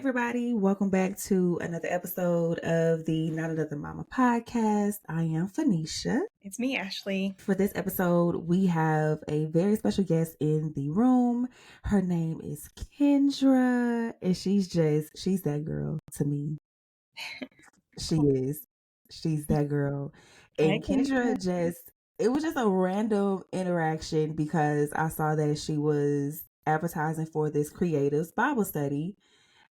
everybody. Welcome back to another episode of the Not Another Mama podcast. I am Fanisia. It's me, Ashley. For this episode, we have a very special guest in the room. Her name is Kendra, and she's that girl to me. She is. She's that girl. Hi, And Kendra it was just a random interaction because I saw that she was advertising for this creatives Bible study.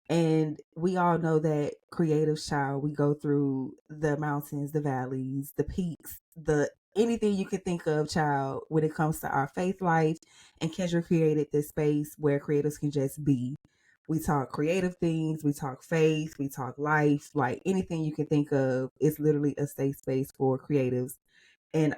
And we all know that creative child, we go through the mountains, the valleys, the peaks, the anything you can think of, child, when it comes to our faith life. And Kendra created this space where creatives can just be. We talk creative things, we talk faith, we talk life, like anything you can think of. It's literally a safe space for creatives. And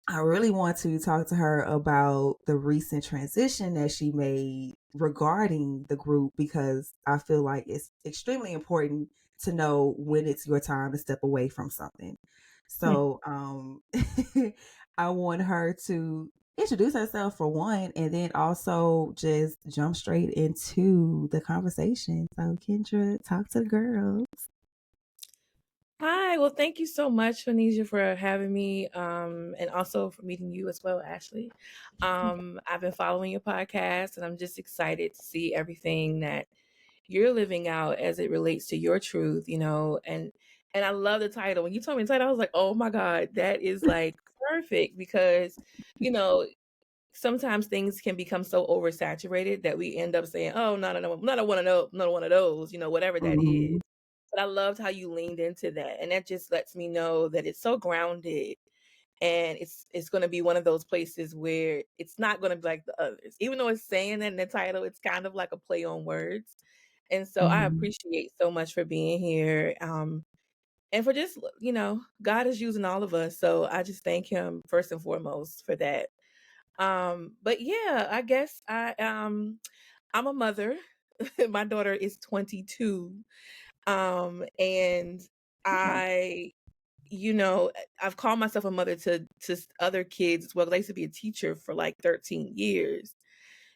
I really want to talk to her about the recent transition that she made regarding the group because I feel like it's extremely important to know when it's your time to step away from something. So I want her to introduce herself for one, and then also just jump straight into the conversation. So Kendra, talk to the girls. Hi, well, thank you so much, Fanisia, for having me, and also for meeting you as well, Ashley. I've been following your podcast, and I'm just excited to see everything that you're living out as it relates to your truth, and I love the title. When you told me the title, I was like, oh my God, that is like perfect because, you know, sometimes things can become so oversaturated that we end up saying, oh, no, no, no, not one of those, not one of those, whatever that is. But I loved how you leaned into that. And that just lets me know that it's so grounded and it's going to be one of those places where it's not going to be like the others. Even though it's saying that in the title, it's kind of like a play on words. And so I appreciate so much for being here. And for just, God is using all of us. So I just thank him first and foremost for that. But yeah, I guess I'm a mother. My daughter is 22. And I, I've called myself a mother to other kids as well. 'Cause I used to be a teacher for like 13 years.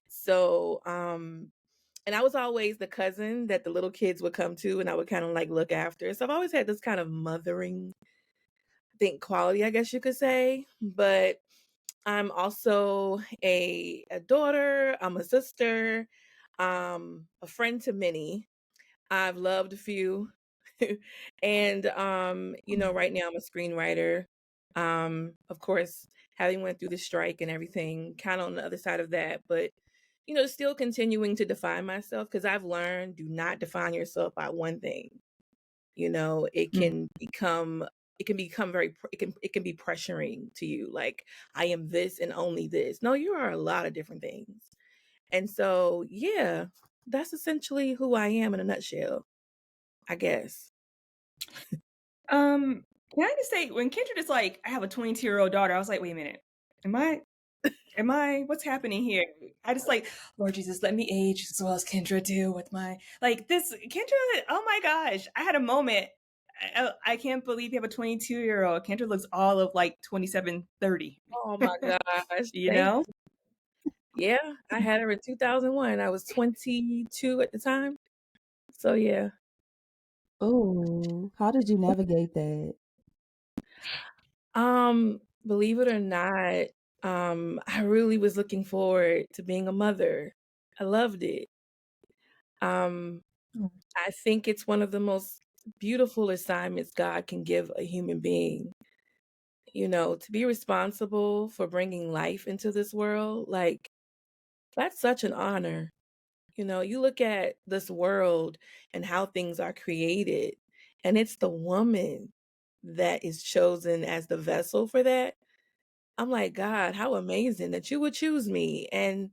So, and I was always the cousin that the little kids would come to and I would kind of like look after. So I've always had this kind of mothering, quality, I guess you could say. But I'm also a daughter, I'm a sister, a friend to many. I've loved a few. And right now I'm a screenwriter. Of course, having went through the strike and everything, kind of on the other side of that, but still continuing to define myself because I've learned do not define yourself by one thing. It can become it can be pressuring to you, like I am this and only this. No, you are a lot of different things. And so yeah, that's essentially who I am in a nutshell, I guess. Can I just say, when Kendra is like, I have a 22-year-old daughter, I was like, wait a minute, am I, what's happening here? I just like, Lord Jesus, let me age as well as Kendra do with my, like this, Kendra, oh my gosh, I had a moment. I can't believe you have a 22-year-old. Kendra looks all of like 27, 30. Oh my gosh. You know? Yeah, I had her in 2001. I was 22 at the time. So yeah. Oh, how did you navigate that? Believe it or not, I really was looking forward to being a mother. I loved it. I think it's one of the most beautiful assignments God can give a human being. To be responsible for bringing life into this world, like that's such an honor. You look at this world and how things are created, and it's the woman that is chosen as the vessel for that. I'm like, God, how amazing that you would choose me. And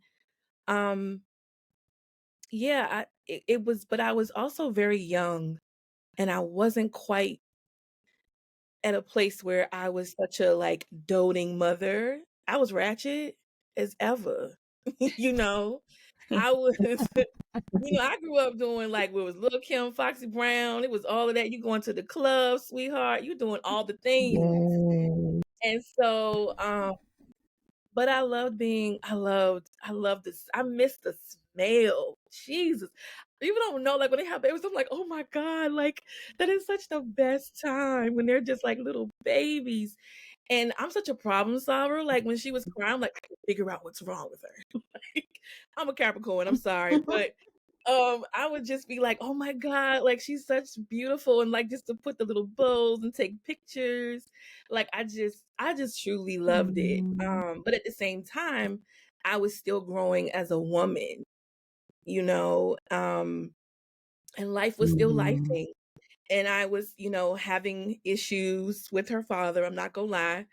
yeah, it was, but I was also very young and I wasn't quite at a place where I was such a like doting mother. I was ratchet as ever. you know, I was, I grew up doing like what was Lil' Kim, Foxy Brown. It was all of that. You going to the club, sweetheart. You doing all the things. Yes. And so, but I loved this. I missed the smell. Jesus. People don't know, like, when they have babies, I'm like, "Oh my god," like, that is such the best time when they're just, like, little babies, and I'm such a problem solver, like, when she was crying, I'm like, "I can figure out what's wrong with her." Like, I'm a Capricorn, I'm sorry, but, I would just be like, "Oh my god, like, she's such beautiful," and, like, just to put the little bows and take pictures, like, I just truly loved it, Mm, but at the same time, I was still growing as a woman, you know, and life was still mhm, lifing. And I was, having issues with her father, I'm not gonna lie.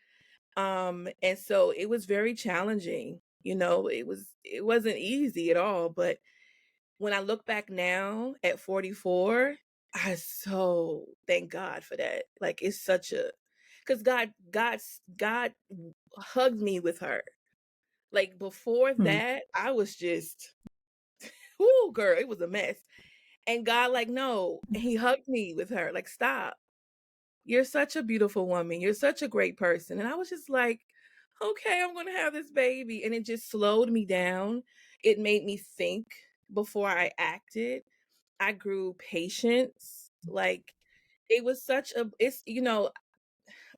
And so it was very challenging. It wasn't easy at all. But when I look back now at 44, I so thank God for that. Like it's such a because God hugged me with her. Like before hmm, that, I was just, whoo, girl, it was a mess. And God, like, no, he hugged me with her, like, stop. You're such a beautiful woman. You're such a great person. And I was just like, okay, I'm going to have this baby. And it just slowed me down. It made me think before I acted. I grew patience. Like, it was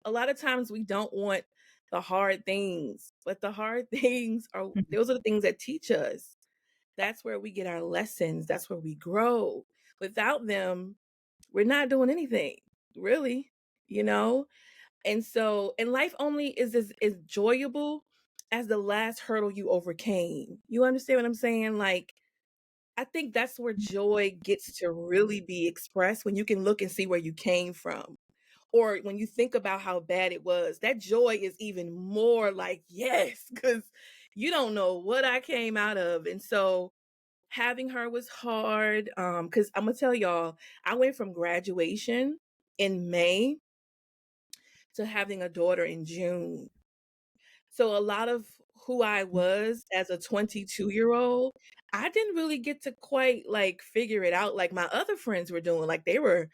a lot of times we don't want the hard things, but the hard things those are the things that teach us. That's where we get our lessons. That's where we grow. Without them, we're not doing anything, really, you know? And life only is as enjoyable as the last hurdle you overcame. You understand what I'm saying? Like, I think that's where joy gets to really be expressed when you can look and see where you came from. Or when you think about how bad it was, that joy is even more like, yes, because you don't know what I came out of. And so having her was hard. Because I'm gonna tell y'all, I went from graduation in May to having a daughter in June. So a lot of who I was as a 22-year-old, I didn't really get to quite like figure it out like my other friends were doing. Like they were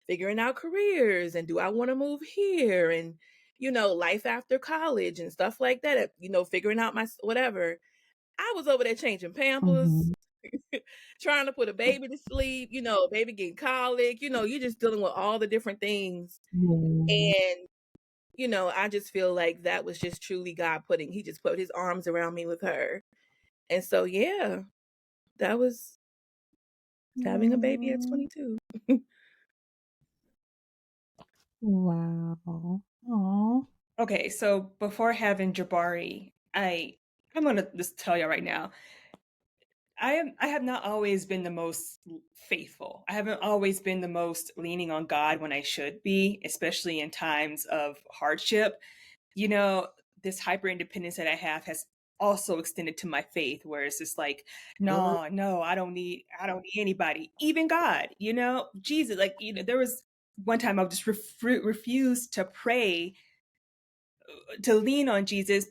figuring out careers and do I want to move here and life after college and stuff like that. Figuring out my whatever. I was over there changing Pampers, mhm, trying to put a baby to sleep, baby getting colic, you're just dealing with all the different things. yeah, And, I just feel like that was just truly God he just put his arms around me with her. And so, yeah, that was having a baby at mm, 22. wow. Aw. Okay, so before having Jabari, I'm gonna just tell you right now, I have not always been the most faithful. I haven't always been the most leaning on God when I should be, especially in times of hardship. You know, this hyper independence that I have has also extended to my faith, where it's just like, Mhm. no, I don't need anybody, even God, Jesus. Like, there was one time I just refused to pray, to lean on Jesus.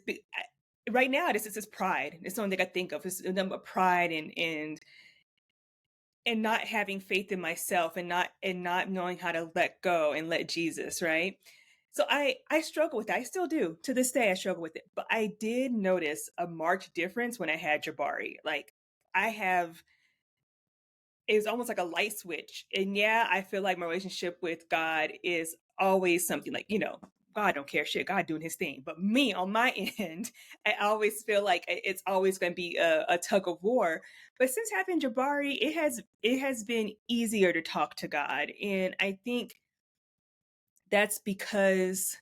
Right now, this is pride. It's something I think of. It's a number of pride and not having faith in myself and not knowing how to let go and let Jesus, right? So I struggle with that. I still do. To this day I struggle with it. But I did notice a marked difference when I had Jabari. Like I have it's almost like a light switch. And yeah, I feel like my relationship with God is always something like, God don't care shit. God doing his thing. But me on my end, I always feel like it's always going to be a tug of war. But since having Jabari, it has been easier to talk to God, and I think that's because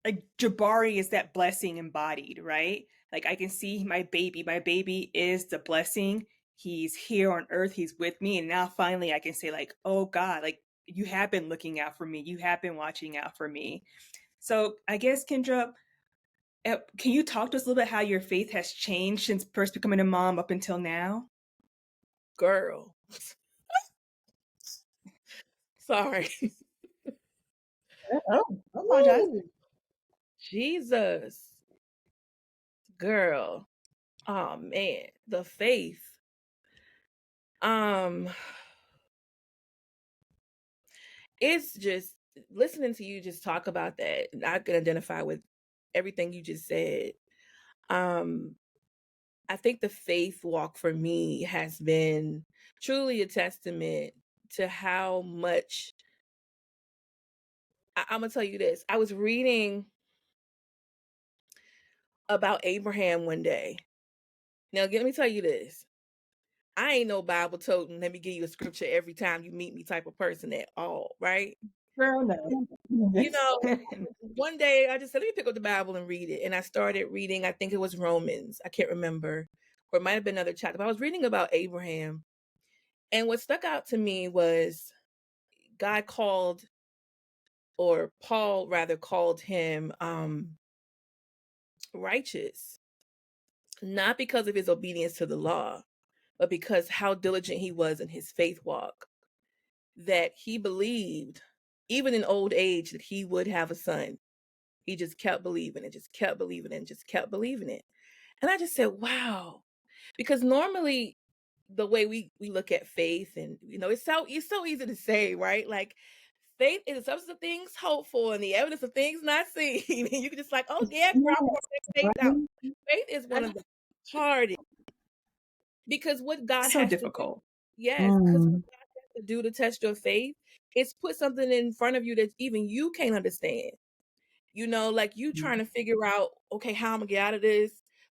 like Jabari is that blessing embodied, right? Like I can see my baby. My baby is the blessing. He's here on earth. He's with me. And now finally I can say, like, oh God, like you have been looking out for me. You have been watching out for me. So I guess, Kendra, can you talk to us a little bit how your faith has changed since first becoming a mom up until now? Girl, sorry. Oh, I apologize. Woo! Jesus, girl. Oh man, the faith. Um, it's just listening to you just talk about that. I can identify with everything you just said. Um, I think the faith walk for me has been truly a testament to how much I'm gonna tell you this. I was reading about Abraham one day. Now, let me tell you this. I ain't no Bible toting, let me give you a scripture every time you meet me type of person at all, right? Girl, no. You know, one day I just said, let me pick up the Bible and read it. And I started reading, I think it was Romans. I can't remember. Or it might have been another chapter. But I was reading about Abraham. And what stuck out to me was God called, or Paul rather called him righteous, not because of his obedience to the law, but because how diligent he was in his faith walk, that he believed, even in old age, that he would have a son. He just kept believing and just kept believing and just kept believing it. And I just said, wow. Because normally the way we look at faith, and it's so easy to say, right? Like, faith is the substance of things hoped for and the evidence of things not seen. And you can just like, oh yeah, girl, I'm gonna take faith out. Right? Faith is one of the hardest, because what God So has to do, difficult. yes, because what Mm. God has to do to test your faith is put something in front of you that even you can't understand. Like you trying to figure out, okay, how I'm gonna get out of this.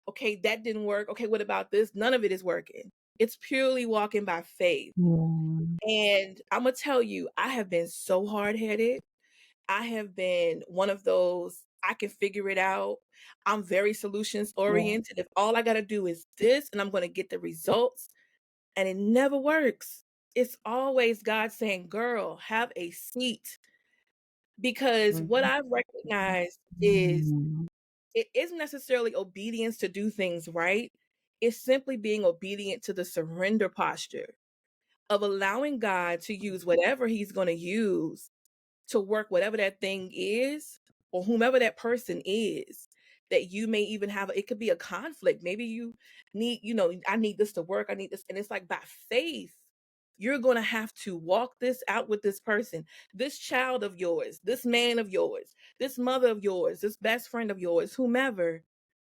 Okay, that didn't work. Okay, what about this? None of it is working. It's purely walking by faith. Yeah. And I'm gonna tell you, I have been so hard-headed. I have been one of those, I can figure it out. I'm very solutions oriented. If all I gotta do is this and I'm gonna get the results, and it never works. It's always God saying, girl, have a seat. Because what I've recognized is Mm. it isn't necessarily obedience to do things right. It's simply being obedient to the surrender posture of allowing God to use whatever he's going to use to work whatever that thing is, or whomever that person is, that you may even have. It could be a conflict. Maybe you need, I need this to work. I need this. And it's like, by faith, you're going to have to walk this out with this person, this child of yours, this man of yours, this mother of yours, this best friend of yours, whomever.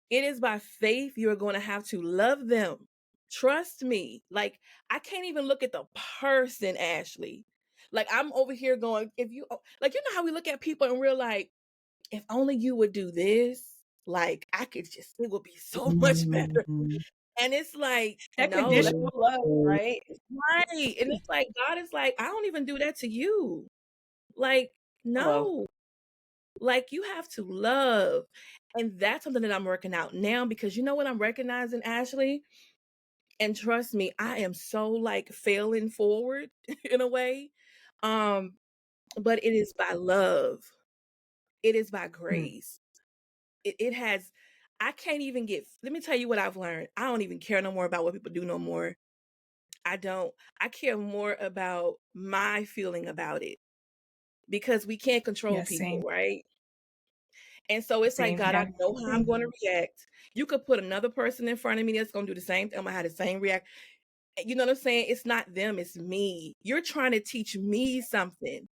It is by faith you're going to have to love them. Trust me. Like, I can't even look at the person, Ashley. Like, I'm over here going, if you, like, how we look at people and we're like, if only you would do this, like, it would be so much better. Mm. And it's like, That no, that's conditional love, right? right. And it's like, God is like, I don't even do that to you. Like, Love. no, like, you have to love. And that's something that I'm working out now, because you know what I'm recognizing, Ashley? And trust me, I am so like failing forward in a way. Um, but it is by love. It is by grace. It has, I can't even let me tell you what I've learned. I don't even care no more about what people do no more. I don't. I care more about my feeling about it, because we can't control Yeah, people, same. right? And so it's like, Same. God, I Yeah. know how I'm going to react. You could put another person in front of me that's going to do the same thing. I'm going to have the same react. You know what I'm saying? It's not them, it's me. You're trying to teach me something.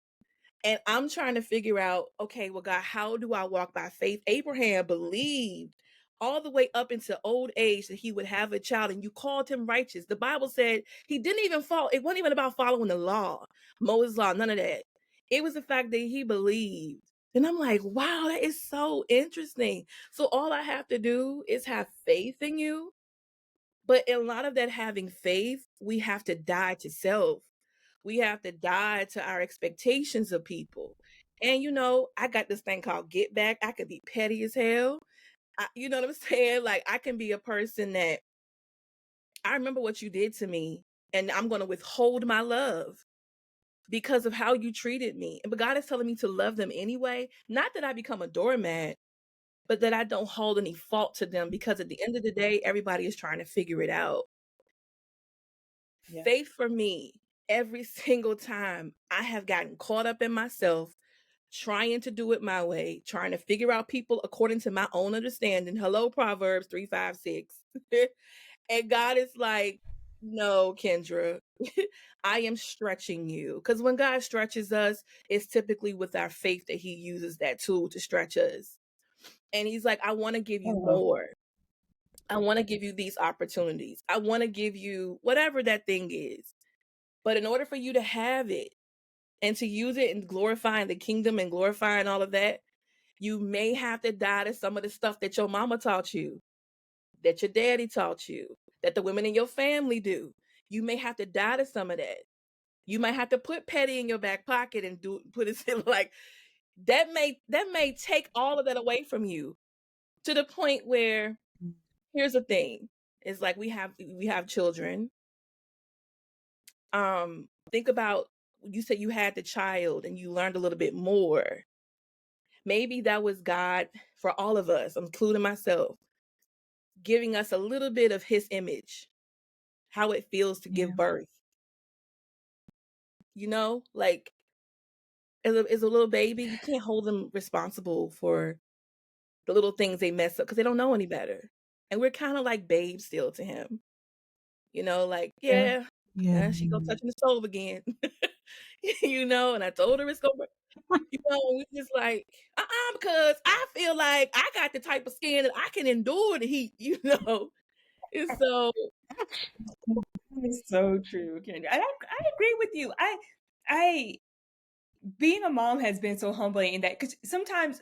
And I'm trying to figure out, okay, well, God, how do I walk by faith? Abraham believed all the way up into old age that he would have a child, and you called him righteous. The Bible said he didn't even fall. It wasn't even about following the law, Moses' law, none of that. It was the fact that he believed. And I'm like, wow, that is so interesting. So all I have to do is have faith in you. But in a lot of that having faith, we have to die to self. We have to die to our expectations of people. And I got this thing called get back. I could be petty as hell. You know what I'm saying? Like, I can be a person that, I remember what you did to me, and I'm going to withhold my love because of how you treated me. But God is telling me to love them anyway. Not that I become a doormat, but that I don't hold any fault to them, because at the end of the day, everybody is trying to figure it out. Yeah. Faith for me, every single time I have gotten caught up in myself, trying to do it my way, trying to figure out people according to my own understanding. Hello, Proverbs 3:5-6. And God is like, no, Kendra, I am stretching you. Because when God stretches us, it's typically with our faith that he uses that tool to stretch us. And he's like, I want to give you Oh, more. I want to give you these opportunities. I want to give you whatever that thing is. But in order for you to have it and to use it and glorifying the kingdom and glorifying all of that, you may have to die to some of the stuff that your mama taught you, that your daddy taught you, that the women in your family do. You may have to die to some of that. You might have to put petty in your back pocket and put it in like that may take all of that away from you to the point where here's the thing. It's like we have children. Think about, you said you had the child and you learned a little bit more. Maybe that was God for all of us, including myself, giving us a little bit of his image, how it feels to give birth. You know, like as a little baby, you can't hold them responsible for the little things they mess up because they don't know any better. And we're kind of like babes still to him. You know, like, yeah, she go touching the stove again. You know, and I told her it's gonna, you know, we just like, because I feel like I got the type of skin that I can endure the heat, you know. And so it's so true, Kendra. I agree with you. I being a mom has been so humbling in that, because sometimes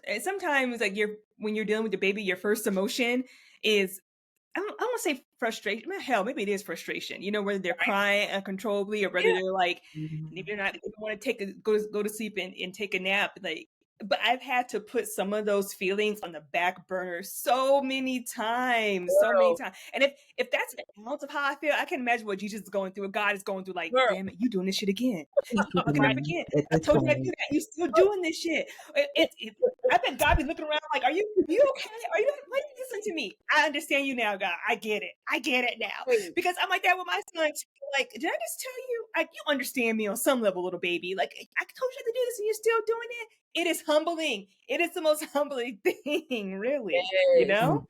like when you're dealing with the baby, your first emotion is, I don't want to say frustration. Hell, maybe it is frustration. You know, whether they're crying uncontrollably or whether they're like, maybe they don't want to go to sleep and take a nap. Like, but I've had to put some of those feelings on the back burner so many times. And if that's an ounce of how I feel, I can imagine what Jesus is going through, what God is going through. Like, damn it, you doing this shit again. Fucking up again. I told you not to do that. You still doing this shit. I bet God be looking around like, are you okay? Why do you listen to me? I understand you now, God. I get it now. Because I'm like that with my son. Like, did I just tell you? Like, you understand me on some level, little baby. Like, I told you to do this and you're still doing it. It is humbling. It is the most humbling thing, really. You know?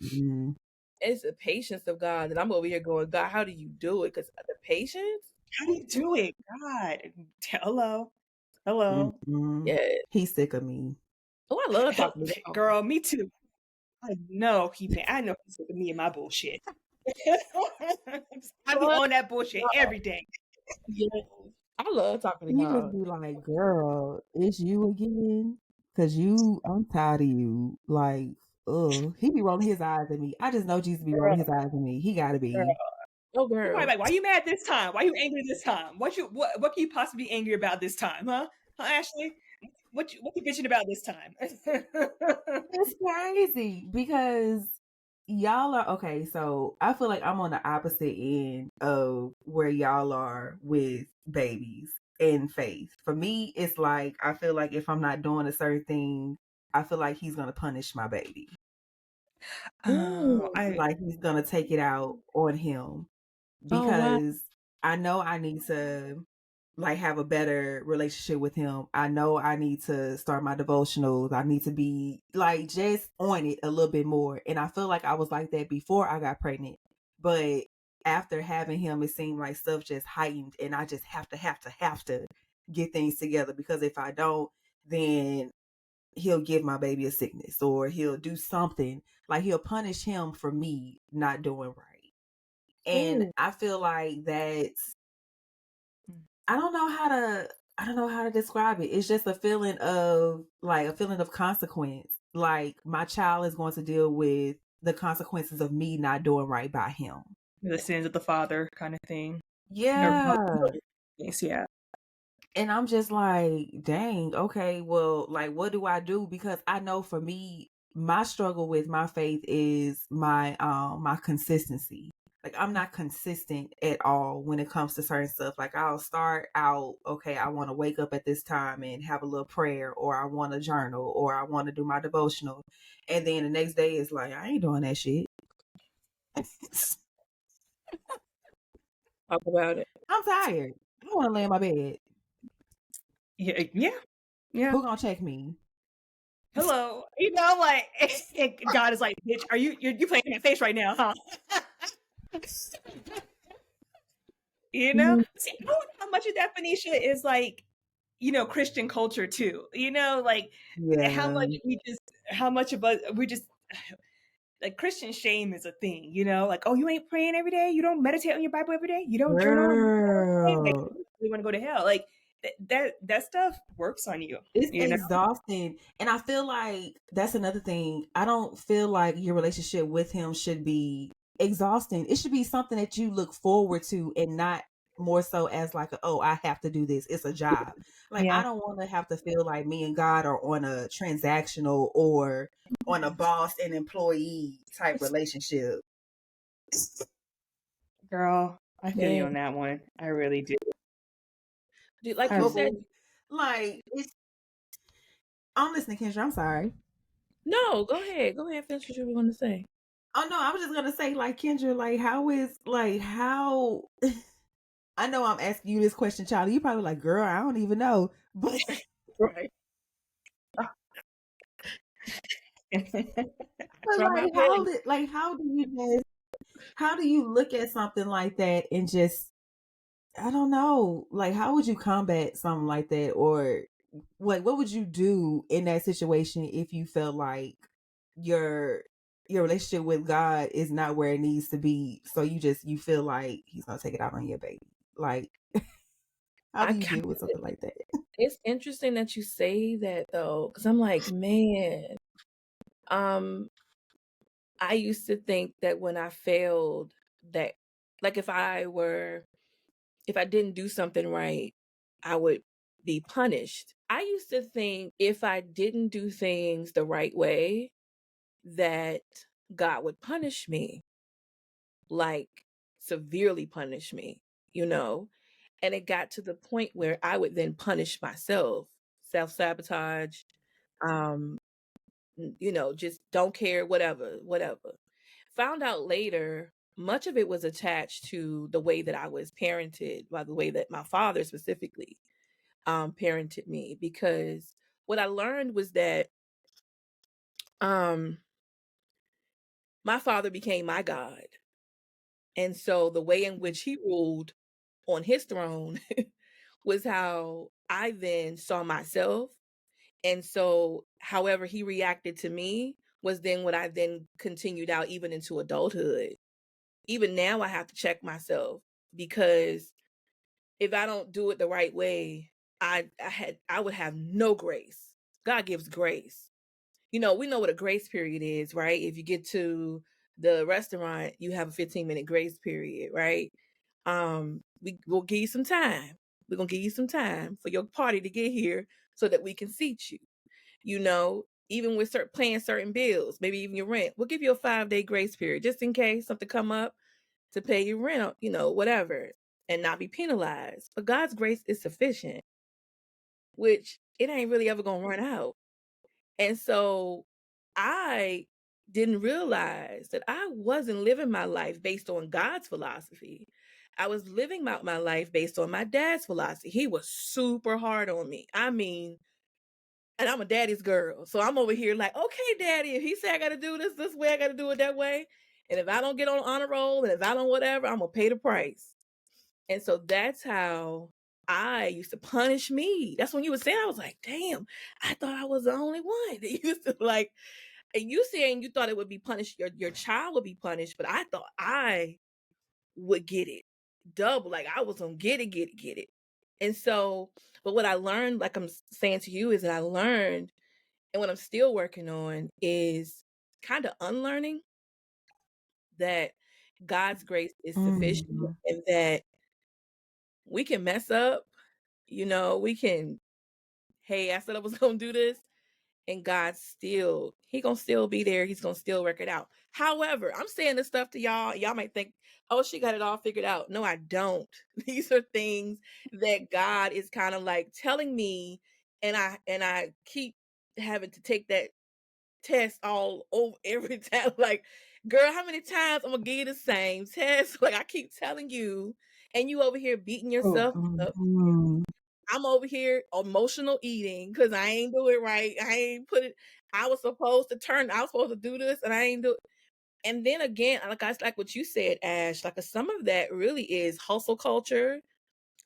It's the patience of God. And I'm over here going, God, how do you do it? Because the patience? How do you do it? God. Hello. Yeah. He's sick of me. Oh, I love talking to you. Girl, me too. I know he's sick of me and my bullshit. I be on that bullshit every day. Yes. I love talking to You God. just be like, girl, it's you again? Because I'm tired of you. Like, he be rolling his eyes at me. I just know Jesus be rolling his eyes at me. He gotta be. Oh, girl. You're probably like, why you mad this time? Why you angry this time? What can you possibly be angry about this time, huh? Huh, Ashley? What you bitching about this time? It's crazy because y'all are okay. So I feel like I'm on the opposite end of where y'all are with babies and faith. For me, it's like I feel like if I'm not doing a certain thing, I feel like he's gonna punish my baby. Like he's gonna take it out on him because I know I need to like have a better relationship with him. I know I need to start my devotionals. I need to be like just on it a little bit more. And I feel like I was like that before I got pregnant. But after having him, it seemed like stuff just heightened and I just have to get things together because if I don't, then he'll give my baby a sickness or he'll do something like he'll punish him for me not doing right. And I feel like that's I don't know how to describe it. It's just a feeling of consequence. Like my child is going to deal with the consequences of me not doing right by him. The sins of the father kind of thing. Yeah. Yes, yeah. And I'm just like, dang, okay, well, like what do I do? Because I know for me, my struggle with my faith is my consistency. Like I'm not consistent at all when it comes to certain stuff. Like I'll start out, okay, I want to wake up at this time and have a little prayer, or I want to journal, or I want to do my devotional. And then the next day is like, I ain't doing that shit. Talk about it. I'm tired. I want to lay in my bed. Yeah. Who gonna check me? Hello. You know, like God is like, bitch, are you playing in my face right now, huh? You know? See, I wonder how much of that, Fanisia, is like, you know, Christian culture too. You know, like how much of us we just like Christian shame is a thing, you know, like, oh, you ain't praying every day, you don't meditate on your Bible every day, you don't journal, like Girl, you want to go to hell. Like that stuff works on you, it's you know? exhausting. And I feel like that's another thing. I don't feel like your relationship with him should be exhausting. It should be something that you look forward to and not more so as like, oh, I have to do this. It's a job. Like, I Yeah. don't want to have to feel like me and God are on a transactional or on a boss and employee type relationship. Girl, I feel you Man, on that one. I really do. like I you So, said, like, I'm listening, Kendra. I'm sorry. no, go ahead. Go ahead, finish what you were going to say. Oh no, I was just gonna say, like, Kendra, like, how? I know I'm asking you this question, Charlie. You probably like, girl, I don't even know, but Right. but From my like, belly. how do you look at something like that and just, I don't know, like, how would you combat something like that, or like, what would you do in that situation if you felt like your your relationship with God is not where it needs to be, so you feel like He's gonna take it out on your baby, like, how I do you kind deal with something like that? It's interesting that you say that though, because I'm like, man, um, I used to think that when I failed, that like if I didn't do something right, I would be punished. I used to think if I didn't do things the right way, that God would punish me, like severely punish me, you know? And it got to the point where I would then punish myself, self-sabotage, um, just don't care, whatever, whatever. Found out later, much of it was attached to the way that I was parented, by the way that my father specifically parented me. Because what I learned was that um, my father became my God. And so the way in which he ruled on his throne was how I then saw myself. And so, however he reacted to me was then what I then continued out even into adulthood. Even now, I have to check myself because if I don't do it the right way, I would have no grace. God gives grace. We know what a grace period is, right? If you get to the restaurant, you have a 15-minute grace period, right? We'll give you some time. We're gonna give you some time for your party to get here so that we can seat you. Even with paying certain bills, maybe even your rent, we'll give you a 5-day grace period just in case something come up to pay your rent, whatever, and not be penalized. But God's grace is sufficient, which it ain't really ever gonna run out. And so I didn't realize that I wasn't living my life based on God's philosophy. I was living my life based on my dad's philosophy. He was super hard on me. I mean, and I'm a daddy's girl. So I'm over here like, okay, daddy, if he said I got to do this way, I got to do it that way. And if I don't get on honor roll and if I don't whatever, I'm going to pay the price. And so that's how I used to punish me. That's when you were saying, I was like, damn, I thought I was the only one that used to like, and you saying you thought it would be punished, your child would be punished, but I thought I would get it double. Like I was gonna get it. And so, but what I learned, like I'm saying to you, is that I learned, and what I'm still working on is kind of unlearning that God's grace is sufficient Mm. and that we can mess up, we can, hey, I said I was gonna do this, and he gonna still be there. He's gonna still work it out. However, I'm saying this stuff to y'all might think, oh, she got it all figured out. No, I don't. These are things that God is kind of like telling me, and I keep having to take that test all over every time. Like, girl, how many times I'm gonna give you the same test? Like I keep telling you, and you over here beating Oh, yourself up. mhm. I'm over here emotional eating because I ain't do it right. I ain't put it. I was supposed to do this, and I ain't do it. And then again, like what you said, Ash. Like some of that really is hustle culture.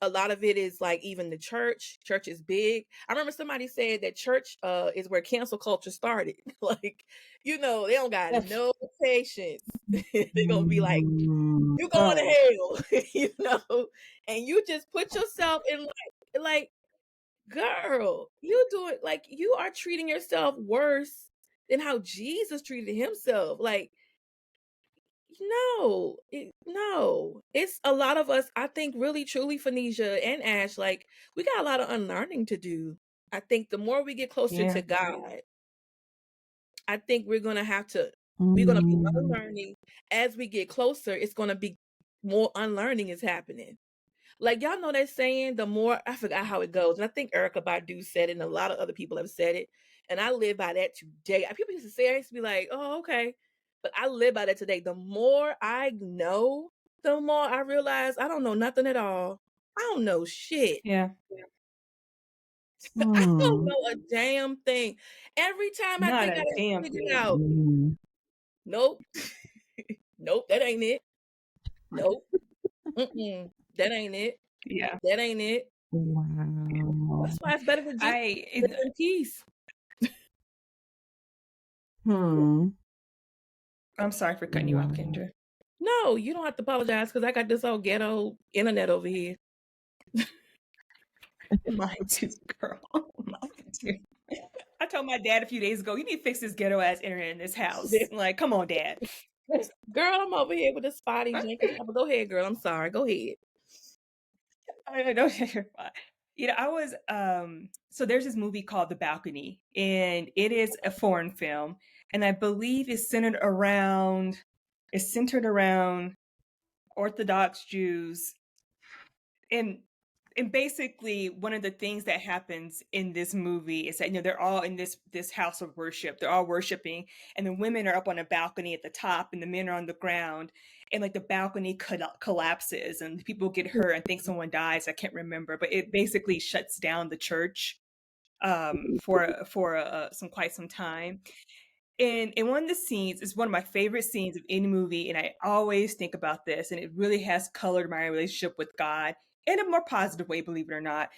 a lot of it is like even the church. Church is big. I remember somebody said that church is where cancel culture started. Like, they don't got no patience. They're gonna be like, you going to hell, and you just put yourself in like, girl, you are treating yourself worse than how Jesus treated himself. Like, no, it's a lot of us. I think really, truly, Fanisia and Ash, like we got a lot of unlearning to do. I think the more we get closer to God, I think we're gonna be unlearning as we get closer. It's gonna be more unlearning is happening. Like y'all know that saying, the more I forgot how it goes, and I think Erica Badu said it, and a lot of other people have said it, and I live by that today. People used to say, I used to be like, oh, okay, but I live by that today. The more I know, the more I realize I don't know nothing at all. I don't know shit. Yeah. I don't know a damn thing. Every time I Not think I a done damn figured thing. out, nope, nope, that ain't it. Nope, that ain't it. Yeah. That ain't it. Wow. That's why it's better to just live in peace. Hmm. I'm sorry for cutting you off, Kendra. No, you don't have to apologize because I got this old ghetto internet over here. Mine too, girl. Mine too. I told my dad a few days ago, you need to fix this ghetto ass internet in this house. Like, come on, Dad. Girl, I'm over here with the spotty Jenkins. But go ahead, girl. I'm sorry. Go ahead. I don't. You're fine. I was so there's this movie called The Balcony, and it is a foreign film, and I believe it's centered around Orthodox Jews, and basically one of the things that happens in this movie is that they're all in this house of worship. They're all worshiping, and the women are up on a balcony at the top, and the men are on the ground, and like the balcony collapses, and people get hurt. I think someone dies. I can't remember, but it basically shuts down the church for quite some time. And in one of the scenes, it's one of my favorite scenes of any movie, and I always think about this, and it really has colored my relationship with God in a more positive way, believe it or not.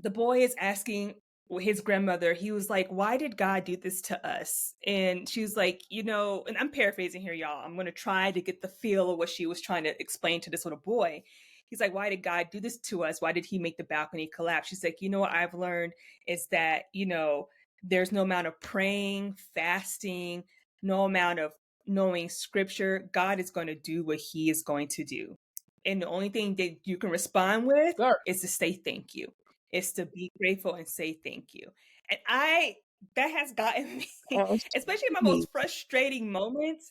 The boy is asking his grandmother, he was like, why did God do this to us? And she was like, and I'm paraphrasing here, y'all. I'm going to try to get the feel of what she was trying to explain to this little boy. He's like, why did God do this to us? Why did he make the balcony collapse? She's like, what I've learned is that, there's no amount of praying, fasting, no amount of knowing scripture. God is going to do what he is going to do. And the only thing that you can respond with is to say thank you. Is to be grateful and say thank you. And that has gotten me, especially in my most frustrating moments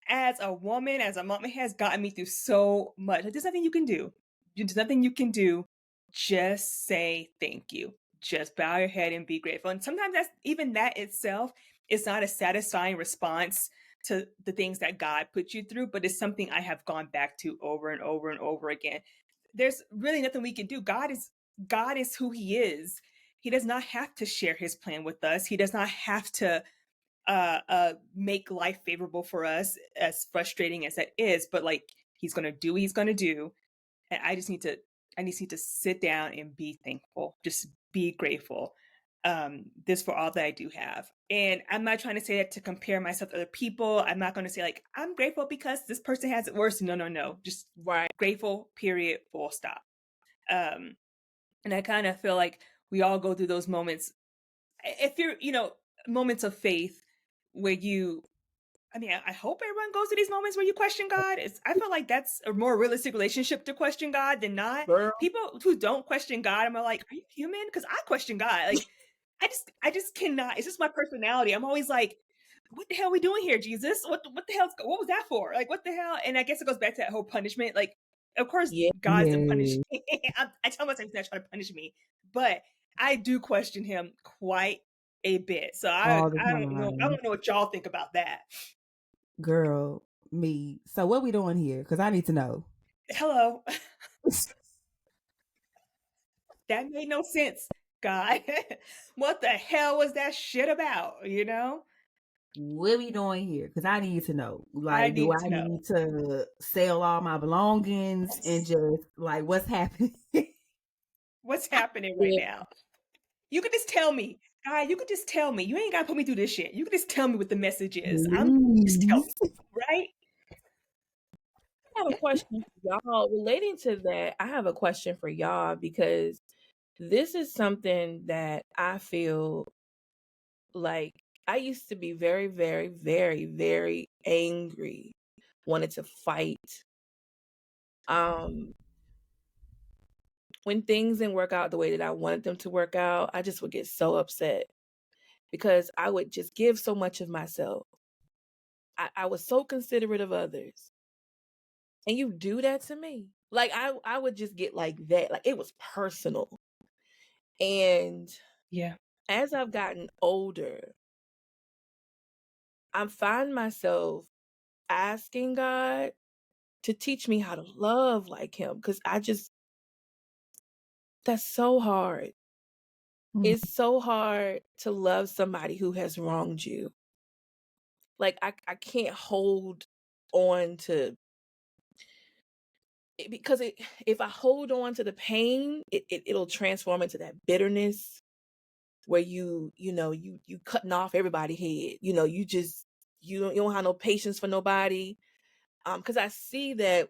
as a woman, as a mom, it has gotten me through so much. There's nothing you can do. There's nothing you can do. Just say thank you. Just bow your head and be grateful. And sometimes that itself is not a satisfying response to the things that God put you through, but it's something I have gone back to over and over and over again. There's really nothing we can do. God is who he is. He does not have to share his plan with us. He does not have to make life favorable for us, as frustrating as that is. But like, he's going to do what he's going to do. And I just need to sit down and be thankful. Just be grateful. This for all that I do have. And I'm not trying to say that to compare myself to other people. I'm not going to say like, I'm grateful because this person has it worse. No. Just grateful, period, full stop. And I kind of feel like we all go through those moments. If you're, moments of faith where I hope everyone goes through these moments where you question God. I feel like that's a more realistic relationship to question God than not. Girl. People who don't question God, I'm like, are you human? Because I question God. Like, I just cannot. It's just my personality. I'm always like, what the hell are we doing here, Jesus? What the hell? What was that for? Like, what the hell? And I guess it goes back to that whole punishment. Like, of course, God doesn't punish me. I tell myself he's not trying to punish me, but I do question him quite a bit. So I don't know. I don't know what y'all think about that. Girl, me. So what we doing here? Because I need to know. Hello. That made no sense, God. What the hell was that shit about? what we doing here? Because I need to know. I Like, do need I to know. need to sell all my belongings and just like what's happening? What's happening right now? You could just tell me. Guy, you could just tell me. You ain't gotta put me through this shit. You could just tell me what the message is. Just tell me, Please. right? I have a question for y'all relating to that. I have a question for y'all because this is something that I feel like I used to be very, very, very, very angry, wanted to fight. When things didn't work out the way that I wanted them to work out, I just would get so upset because I would just give so much of myself. I was so considerate of others. And you do that to me. Like I would just get like that. Like it was personal. And Yeah. as I've gotten older, I find myself asking God to teach me how to love like him because that's so hard. It's so hard to love somebody who has wronged you. Like I can't hold on to it because if I hold on to the pain, it'll transform into that bitterness where you cutting off everybody's head. You don't have no patience for nobody. Because I see that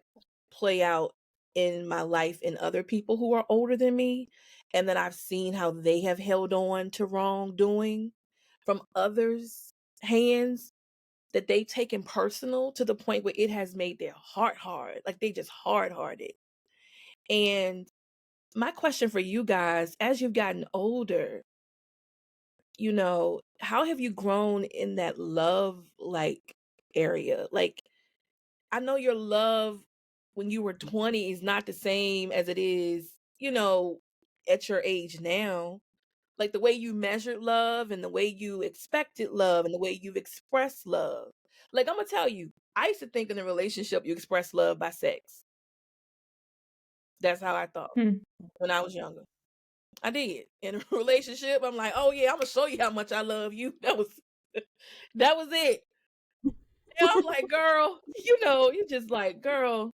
play out in my life in other people who are older than me, and then I've seen how they have held on to wrongdoing from others' hands that they've taken personal to the point where it has made their heart hard. Like they just hard-hearted. And my question for you guys, as you've gotten older, how have you grown in that love like area? Like I know your love when you were 20 is not the same as it is, at your age now. Like the way you measured love and the way you expected love and the way you've expressed love. Like I'm gonna tell you, I used to think in a relationship you express love by sex. That's how I thought when I was younger. I did. In a relationship, I'm like, oh yeah, I'm gonna show you how much I love you. That was it. And I'm like, girl, you're just like, girl,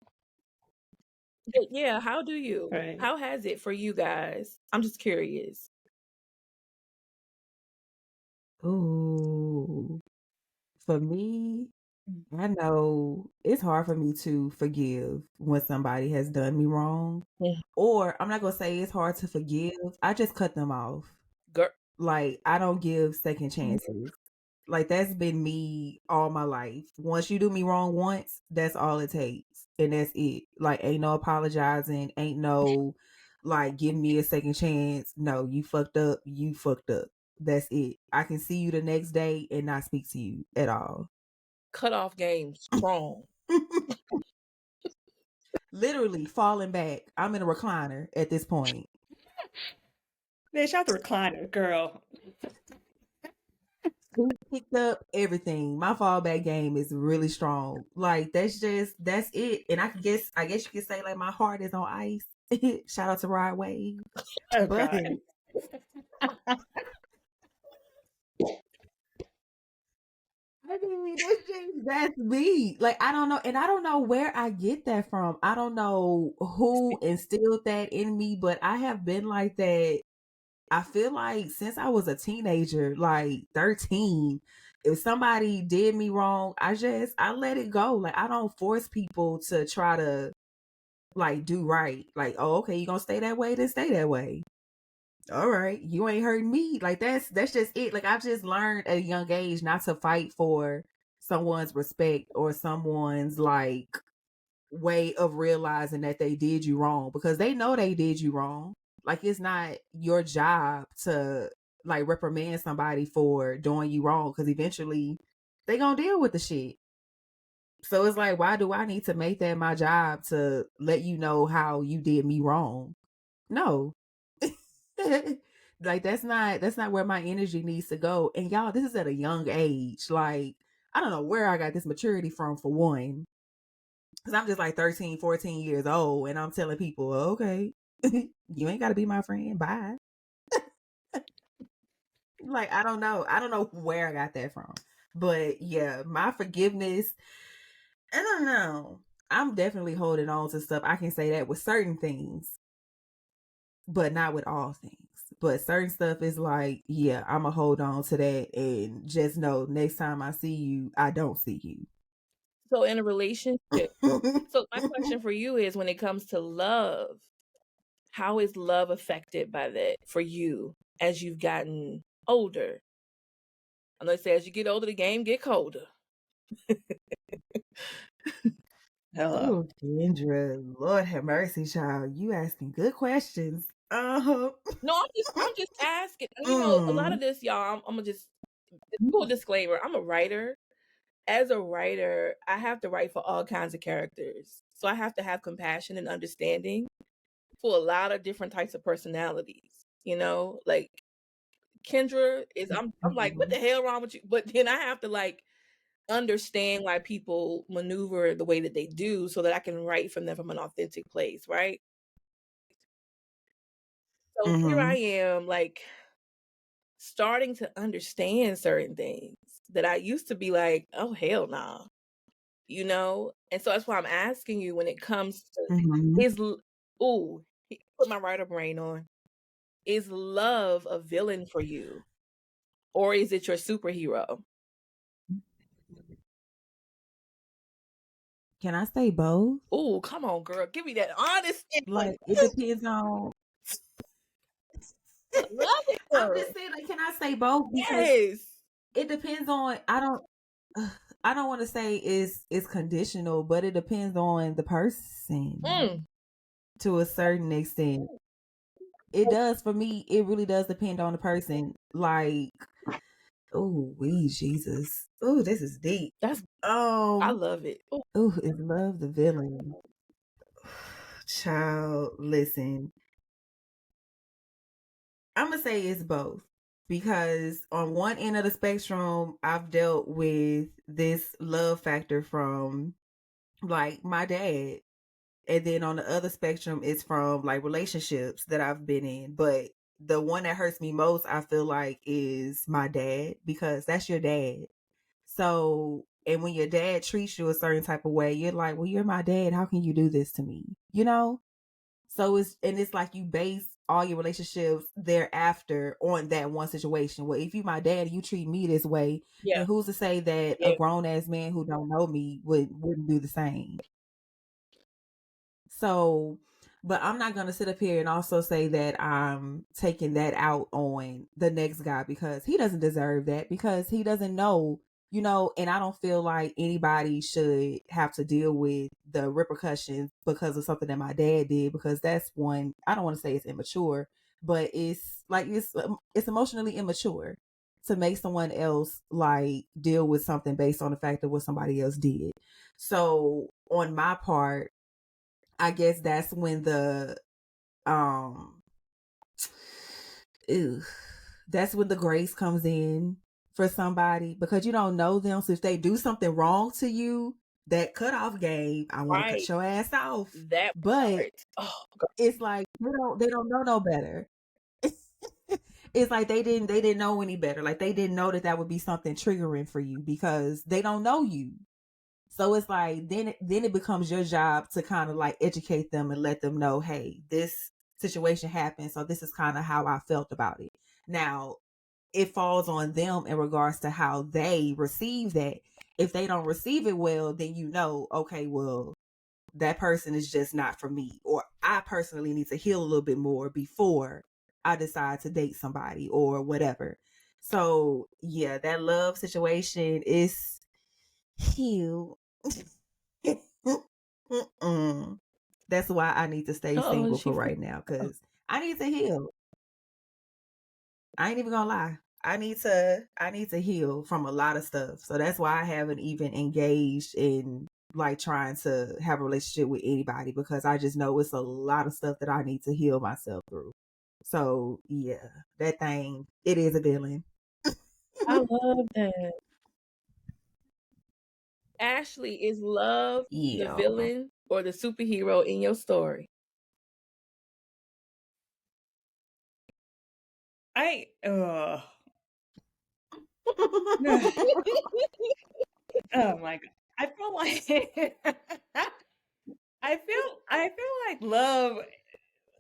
yeah, Right. how has it for you guys? I'm just curious. Ooh. For me, I know it's hard for me to forgive when somebody has done me wrong. Mm. Or I'm not gonna say it's hard to forgive. I just cut them off. Girl, Like I don't give second chances. Like that's been me all my life. Once you do me wrong once, that's all it takes. And that's it. Like ain't no apologizing, ain't no like give me a second chance. No, you fucked up, you fucked up. That's it. I can see you the next day and not speak to you at all. cutoff game strong. Literally falling back. I'm in a recliner at this point. Man, shout out the recliner, girl. Picked up everything. My fallback game is really strong. Like that's it. And I guess you could say like my heart is on ice. Shout out to Rod Wave. Oh But God. I mean, that's me. Like I don't know, and I don't know where I get that from. I don't know who instilled that in me, but I have been like that. I feel like since I was a teenager, like 13, if somebody did me wrong, I let it go. Like I don't force people to try to like do right. Like, oh, okay, you gonna stay that way, then stay that way. All right, you ain't hurting me. Like that's just it. Like I've just learned at a young age not to fight for someone's respect or someone's like way of realizing that they did you wrong because they know they did you wrong. Like it's not your job to like reprimand somebody for doing you wrong because eventually they gonna deal with the shit. So it's like, why do I need to make that my job to let you know how you did me wrong? No. Like that's not where my energy needs to go. And y'all, this is at a young age. Like, I don't know where I got this maturity from for one. Cause I'm just like 13, 14 years old and I'm telling people, okay, you ain't gotta be my friend. Bye. Like, I don't know. I don't know where I got that from. But yeah, my forgiveness, I don't know. I'm definitely holding on to stuff. I can say that with certain things, but not with all things. But certain stuff is like, yeah, I'm going to hold on to that and just know next time I see you, I don't see you. So in a relationship, so my question for you is, when it comes to love, how is love affected by that for you as you've gotten older? I know they say as you get older, the game get colder. Hello. Oh, Kendra, Lord have mercy, child. You asking good questions. Uh-huh. No, I'm just asking. And, you know, a lot of this, y'all, I'm gonna just full disclaimer. I'm a writer. As a writer, I have to write for all kinds of characters. So I have to have compassion and understanding for a lot of different types of personalities. You know, like Kendra is I'm like, what the hell wrong with you? But then I have to like understand why people maneuver the way that they do so that I can write from them from an authentic place, right? So here I am, like starting to understand certain things that I used to be like, oh hell nah, you know? And so that's why I'm asking you, when it comes to ooh, put my writer brain on. Is love a villain for you? Or is it your superhero? Can I say both? Ooh, come on, girl. Give me that honest Like, answer. it depends on. I love it, I'm girl. just saying, like, can I say both? Because Yes. it depends on. I don't want to say it's conditional, but it depends on the person to a certain extent. It does for me. It really does depend on the person. Like, oh, we Jesus. Oh, this is deep. I love it. Ooh. Oh, is love the villain? Child, listen. I'm gonna say it's both, because on one end of the spectrum, I've dealt with this love factor from like my dad, and then on the other spectrum, it's from like relationships that I've been in. But the one that hurts me most, I feel like, is my dad, because that's your dad. So, and when your dad treats you a certain type of way, you're like, well, you're my dad. How can you do this to me? You know? So it's like you base all your relationships thereafter on that one situation. Well, if you my dad, you treat me this way, Yeah. then who's to say that a grown ass man who don't know me wouldn't do the same? So, but I'm not gonna sit up here and also say that I'm taking that out on the next guy, because he doesn't deserve that, because he doesn't know, you know, and I don't feel like anybody should have to deal with the repercussions because of something that my dad did, because that's one, I don't want to say it's immature, but it's like it's emotionally immature to make someone else like deal with something based on the fact of what somebody else did. So on my part, I guess that's when um ew, that's when the grace comes in for somebody, because you don't know them. So if they do something wrong to you, that cutoff game, I want to cut your ass off. That But part. it's like they don't know no better. It's like they didn't know any better. Like they didn't know that that would be something triggering for you, because they don't know you. So it's like then it becomes your job to kind of like educate them and let them know, hey, this situation happened, so this is kind of how I felt about it. Now, it falls on them in regards to how they receive that. If they don't receive it well, then you know, okay, well, that person is just not for me, or I personally need to heal a little bit more before I decide to date somebody or whatever. So, yeah, that love situation is heal. That's why I need to stay single for right now, because I need to heal. I ain't even gonna lie. I need to heal from a lot of stuff. So that's why I haven't even engaged in like trying to have a relationship with anybody, because I just know it's a lot of stuff that I need to heal myself through. So yeah, that thing, it is a villain. I love that. Ashley, is love the Yeah. villain or the superhero in your story? I Oh my god. I feel like I feel like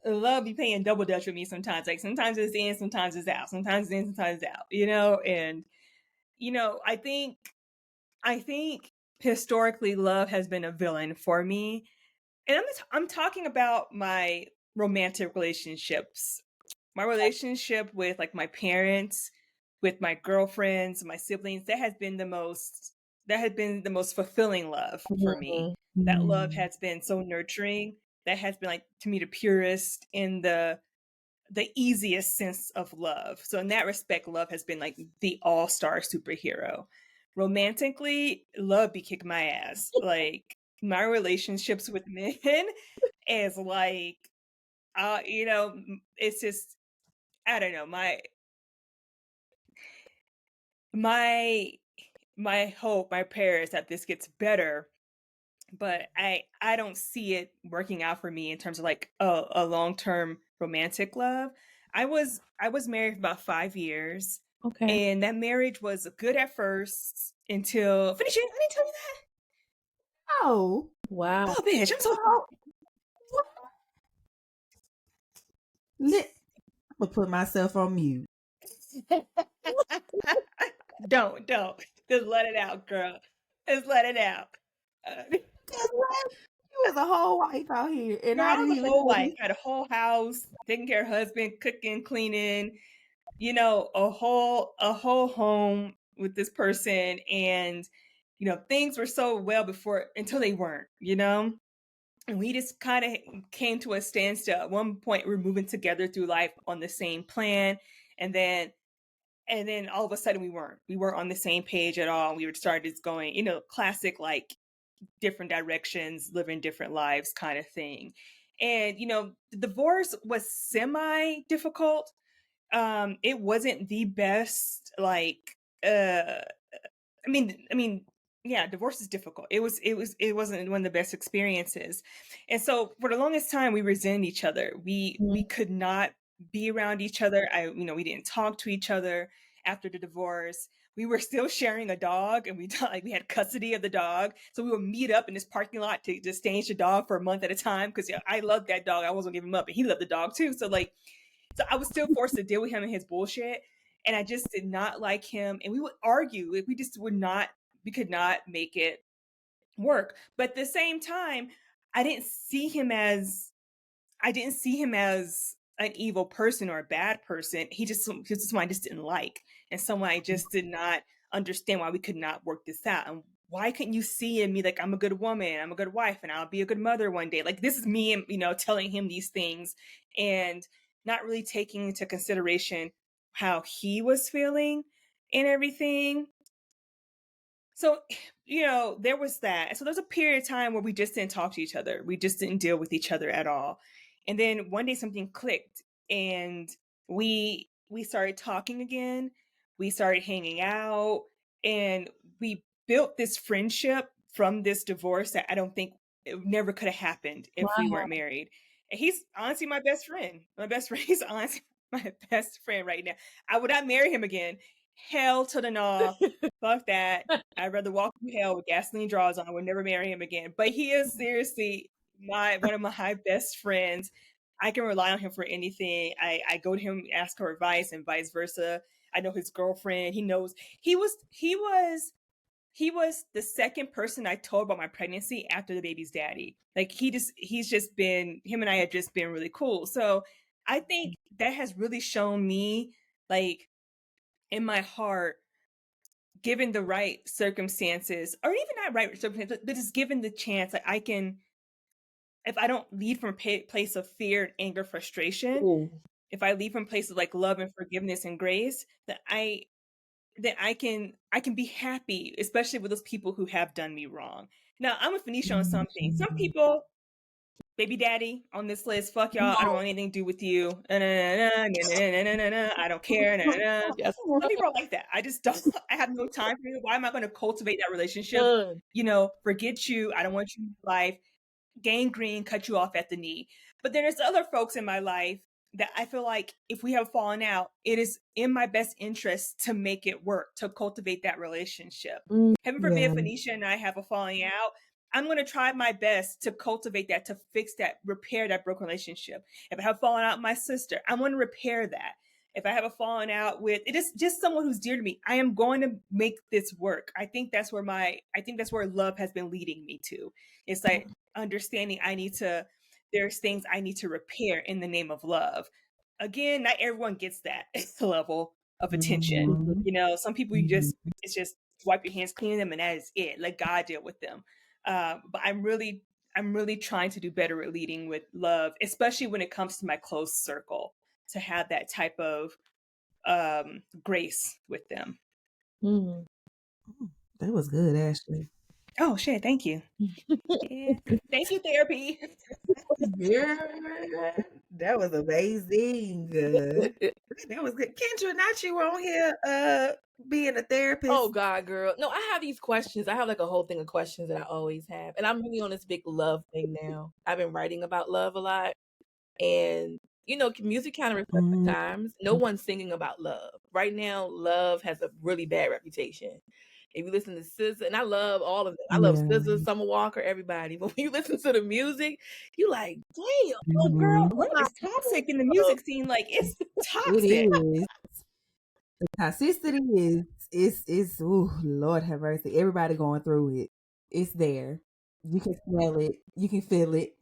love be playing double dutch with me sometimes. Like sometimes it's in, sometimes it's out. Sometimes it's in, sometimes it's out. And I think historically love has been a villain for me. And I'm talking about my romantic relationships. My relationship with like my parents, with my girlfriends, my siblings, that has been the most fulfilling love for me. That love Mm. has been so nurturing. That has been like to me the purest in the easiest sense of love. So in that respect, love has been like the all-star superhero. Romantically, love be kicking my ass. Like my relationships with men is like it's just I don't know. My my hope, my prayer is that this gets better, but I don't see it working out for me in terms of like a long-term romantic love. I was married for about 5 years, Okay. and that marriage was good at first until finishing. I didn't tell you that. Oh, Wow. Oh, bitch, I'm so oh, I'm gonna put myself on mute. don't just let it out, girl. Just let it out. Guess what? You was a whole wife out here, and Girl, I I didn't was a even whole wife. notice. I had a whole house, taking care of husband, cooking, cleaning, a whole home with this person. And, things were so well before until they weren't. And we just kind of came to a standstill. At one point, we were moving together through life on the same plan. And then all of a sudden we weren't. We weren't on the same page at all. We were started going, classic like different directions, living different lives kind of thing. And the divorce was semi difficult. It wasn't the best like I mean yeah, divorce is difficult. It wasn't one of the best experiences. And so for the longest time we resented each other. We could not be around each other. We didn't talk to each other after the divorce. We were still sharing a dog, and we had custody of the dog. So we would meet up in this parking lot to just exchange the dog for a month at a time because I loved that dog. I wasn't gonna give him up, and he loved the dog too. So I was still forced to deal with him and his bullshit. And I just did not like him. And we would argue. Like, we could not make it work. But at the same time, I didn't see him as I didn't see him as an evil person or a bad person. He was just someone I just didn't like, and someone I just did not understand why we could not work this out. And why couldn't you see in me like I'm a good woman, I'm a good wife, and I'll be a good mother one day? Like this is me, and telling him these things, and not really taking into consideration how he was feeling and everything. So, there was that. So there was a period of time where we just didn't talk to each other. We just didn't deal with each other at all. And then one day something clicked, and we started talking again. We started hanging out, and we built this friendship from this divorce that I don't think it never could have happened if we Wow. weren't married. And he's honestly my best friend. My best friend. He's honestly my best friend right now. I would not marry him again. Hell to the no. Fuck that. I'd rather walk through hell with gasoline drawers on. I would never marry him again. But he is seriously one of my best friends. I can rely on him for anything. I go to him, ask for advice, and vice versa. I know his girlfriend. He knows he was the second person I told about my pregnancy after the baby's daddy. Like he's just been him and I have just been really cool. So I think that has really shown me, like, in my heart, given the right circumstances, or even not right circumstances, but just given the chance that I can, if I don't lead from a place of fear and anger, frustration, Ooh. if I lead from places like love and forgiveness and grace, that I can be happy, especially with those people who have done me wrong. Now I'm with Phoenicia on something. Some people, baby daddy on this list, fuck y'all. I don't No. want anything to do with you. I don't care. Yes. Some people are like that. I just don't. I have no time for you. Why am I going to cultivate that relationship? Good. Forget you. I don't want you in my life. Gangrene, cut you off at the knee. But then there's other folks in my life that I feel like if we have fallen out, it is in my best interest to make it work, to cultivate that relationship. Heaven forbid Yeah. Fanisia and I have a falling out. I'm going to try my best to cultivate that, to fix that, repair that broken relationship. If I have fallen out with my sister, I'm going to repair that. If I have a falling out with it is just someone who's dear to me, I am going to make this work. I think that's where love has been leading me to. It's like understanding there's things I need to repair in the name of love. Again, not everyone gets that level of attention. Mhm. You know, some people it's just wipe your hands, clean them, and that is it. Let God deal with them. But I'm really trying to do better with leading with love, especially when it comes to my close circle, to have that type of grace with them. Mhm. That was good, Ashley. Oh shit! Thank you. Yeah. Thank you, therapy. Yeah, that was amazing. That was good. Kendra, not you on here being a therapist. Oh God, girl. No, I have these questions. I have like a whole thing of questions that I always have. And I'm really on this big love thing now. I've been writing about love a lot. And you know, music kind of reflects the times. No one's singing about love. Right now, love has a really bad reputation. If you listen to SZA, and I love all of them. I love Yeah. SZA, Summer Walker, everybody. But when you listen to the music, you like, damn, oh girl, Mhm. Well, it's toxic in the music scene. Like it's toxic. It is. The toxicity is ooh, Lord have mercy. Everybody going through it. It's there. You can smell it. You can feel it.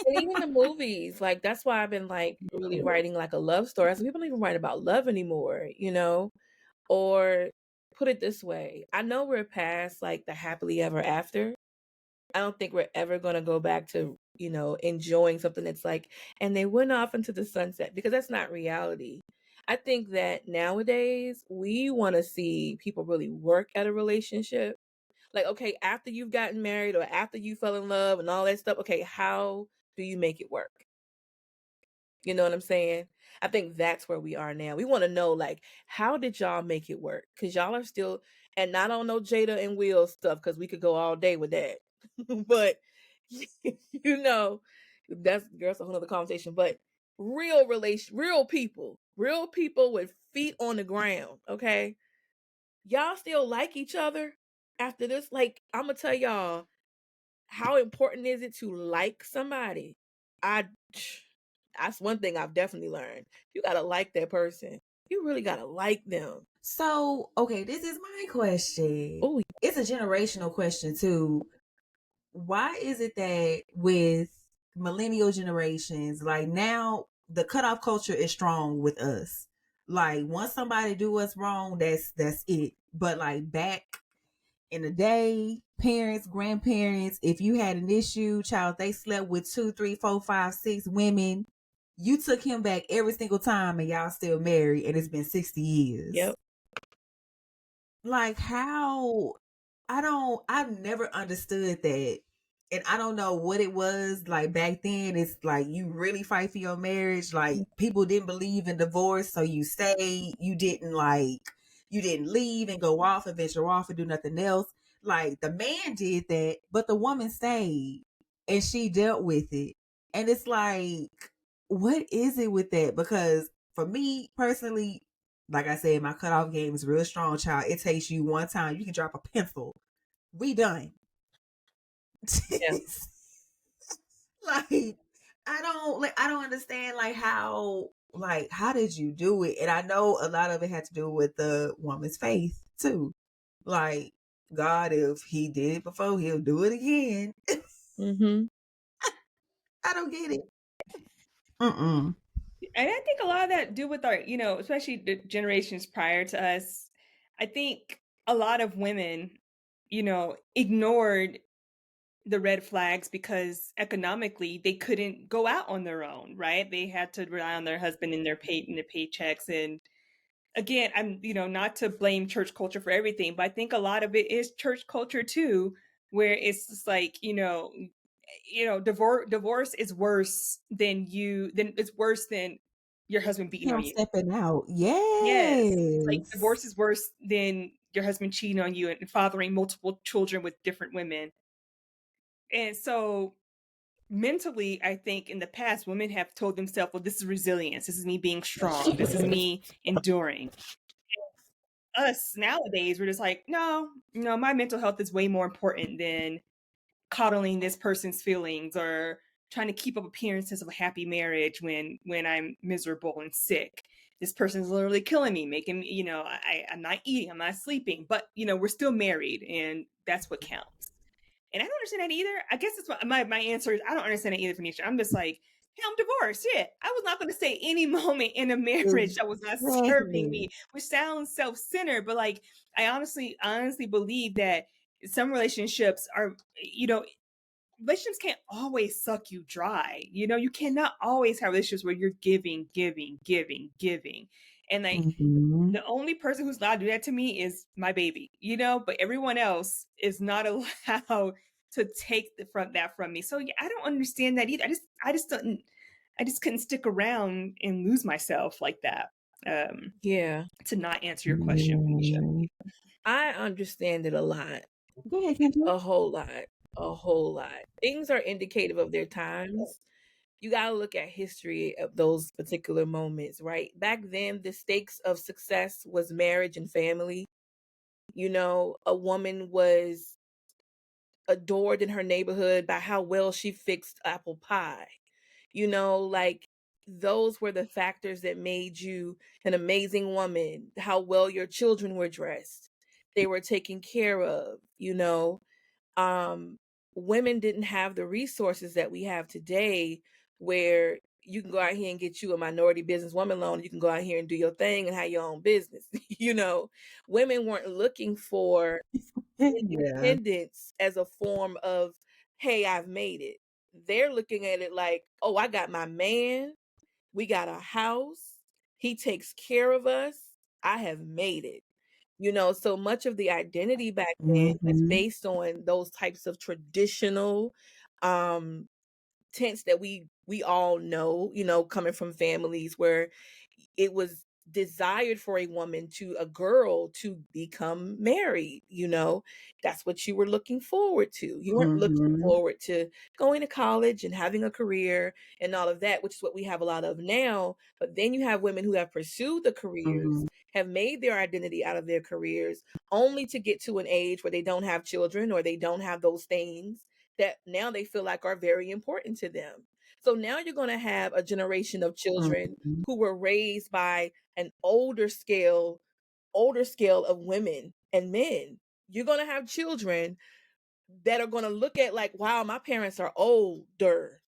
And even the movies, like that's why I've been like really writing like a love story. So people don't even write about love anymore, you know? Or put it this way, I know we're past like the happily ever after. I don't think we're ever gonna go back to, you know, enjoying something that's like, and they went off into the sunset, because that's not reality. I think that nowadays we want to see people really work at a relationship. Like, okay, after you've gotten married or after you fell in love and all that stuff, okay, how do you make it work? You know what I'm saying? I think that's where we are now. We want to know, like, how did y'all make it work? Because y'all are still, and not on no Jada and Will stuff, because we could go all day with that. But, you know, that's a whole other conversation. But real people with feet on the ground, okay? Y'all still like each other after this? Like, I'm going to tell y'all, how important is it to like somebody? That's one thing I've definitely learned. You gotta like that person. You really gotta like them. So, okay, this is my question. Oh, It's a generational question too. Why is it that with millennial generations, like now the cutoff culture is strong with us? Like once somebody do us wrong, that's it. But like back in the day, parents, grandparents, if you had an issue, child, they slept with 2, 3, 4, 5, 6 women. You took him back every single time and y'all still married and it's been 60 years. yep. Like how I've never understood that. And I don't know what it was like back then. It's like you really fight for your marriage. Like people didn't believe in divorce, so you stayed. You didn't leave and go off and venture off and do nothing else. Like the man did that, but the woman stayed and she dealt with it. And it's like, what is it with that? Because for me personally, like I said, my cutoff game is real strong, child. It takes you one time. You can drop a pencil. We done. Yeah. Like I don't understand how did you do it? And I know a lot of it had to do with the woman's faith too. Like God, if he did it before, he'll do it again. Mm-hmm. I don't get it. Mm-mm. And I think a lot of that do with our, especially the generations prior to us. I think a lot of women, ignored the red flags because economically they couldn't go out on their own, right? They had to rely on their husband and their paychecks. And again, I'm, not to blame church culture for everything, but I think a lot of it is church culture too, where it's just like, divorce is worse than your husband beating Him on you. stepping out. Yes. Yes. Like divorce is worse than your husband cheating on you and fathering multiple children with different women. And so mentally, I think in the past, women have told themselves, well, this is resilience. This is me being strong. This is me enduring. Us nowadays, we're just like, no, no, my mental health is way more important than coddling this person's feelings or trying to keep up appearances of a happy marriage when I'm miserable and sick. This person's literally killing me, making me, I'm not eating, I'm not sleeping, but we're still married and that's what counts. And I don't understand that either. I guess it's my answer is I don't understand it either, Fanisia. I'm just like, hey, I'm divorced. Shit. I was not going to say any moment in a marriage that was not serving me, Exactly. which sounds self-centered, but like I honestly believe that some relationships are, relationships can't always suck you dry. You cannot always have relationships where you're giving, giving, giving, giving. And like Mm-hmm. the only person who's allowed to do that to me is my baby, but everyone else is not allowed to take that from me. So yeah, I don't understand that either. I just couldn't stick around and lose myself like that. Yeah. To not answer your question, Felicia. I understand it a lot. Go ahead, Kendra. A whole lot. A whole lot. Things are indicative of their times. You got to look at history of those particular moments, right? Back then, the stakes of success was marriage and family. A woman was adored in her neighborhood by how well she fixed apple pie. Like those were the factors that made you an amazing woman, how well your children were dressed, they were taken care of. um Women didn't have the resources that we have today, where you can go out here and get you a minority business woman loan, you can go out here and do your thing and have your own business. Women weren't looking for Yeah. independence as a form of, hey, I've made it. They're looking at it like, oh, I got my man, we got a house, he takes care of us, I have made it. So much of the identity back then is Mm-hmm. based on those types of traditional um tense that we all know, coming from families where it was desired for a girl to become married. That's what you were looking forward to. You weren't looking Mm-hmm. forward to going to college and having a career and all of that, which is what we have a lot of now. But then you have women who have pursued the careers, Mm-hmm. have made their identity out of their careers, only to get to an age where they don't have children or they don't have those things that now they feel like are very important to them. So now you're going to have a generation of children Mm-hmm. who were raised by an older scale of women and men. You're going to have children that are going to look at like, wow, my parents are older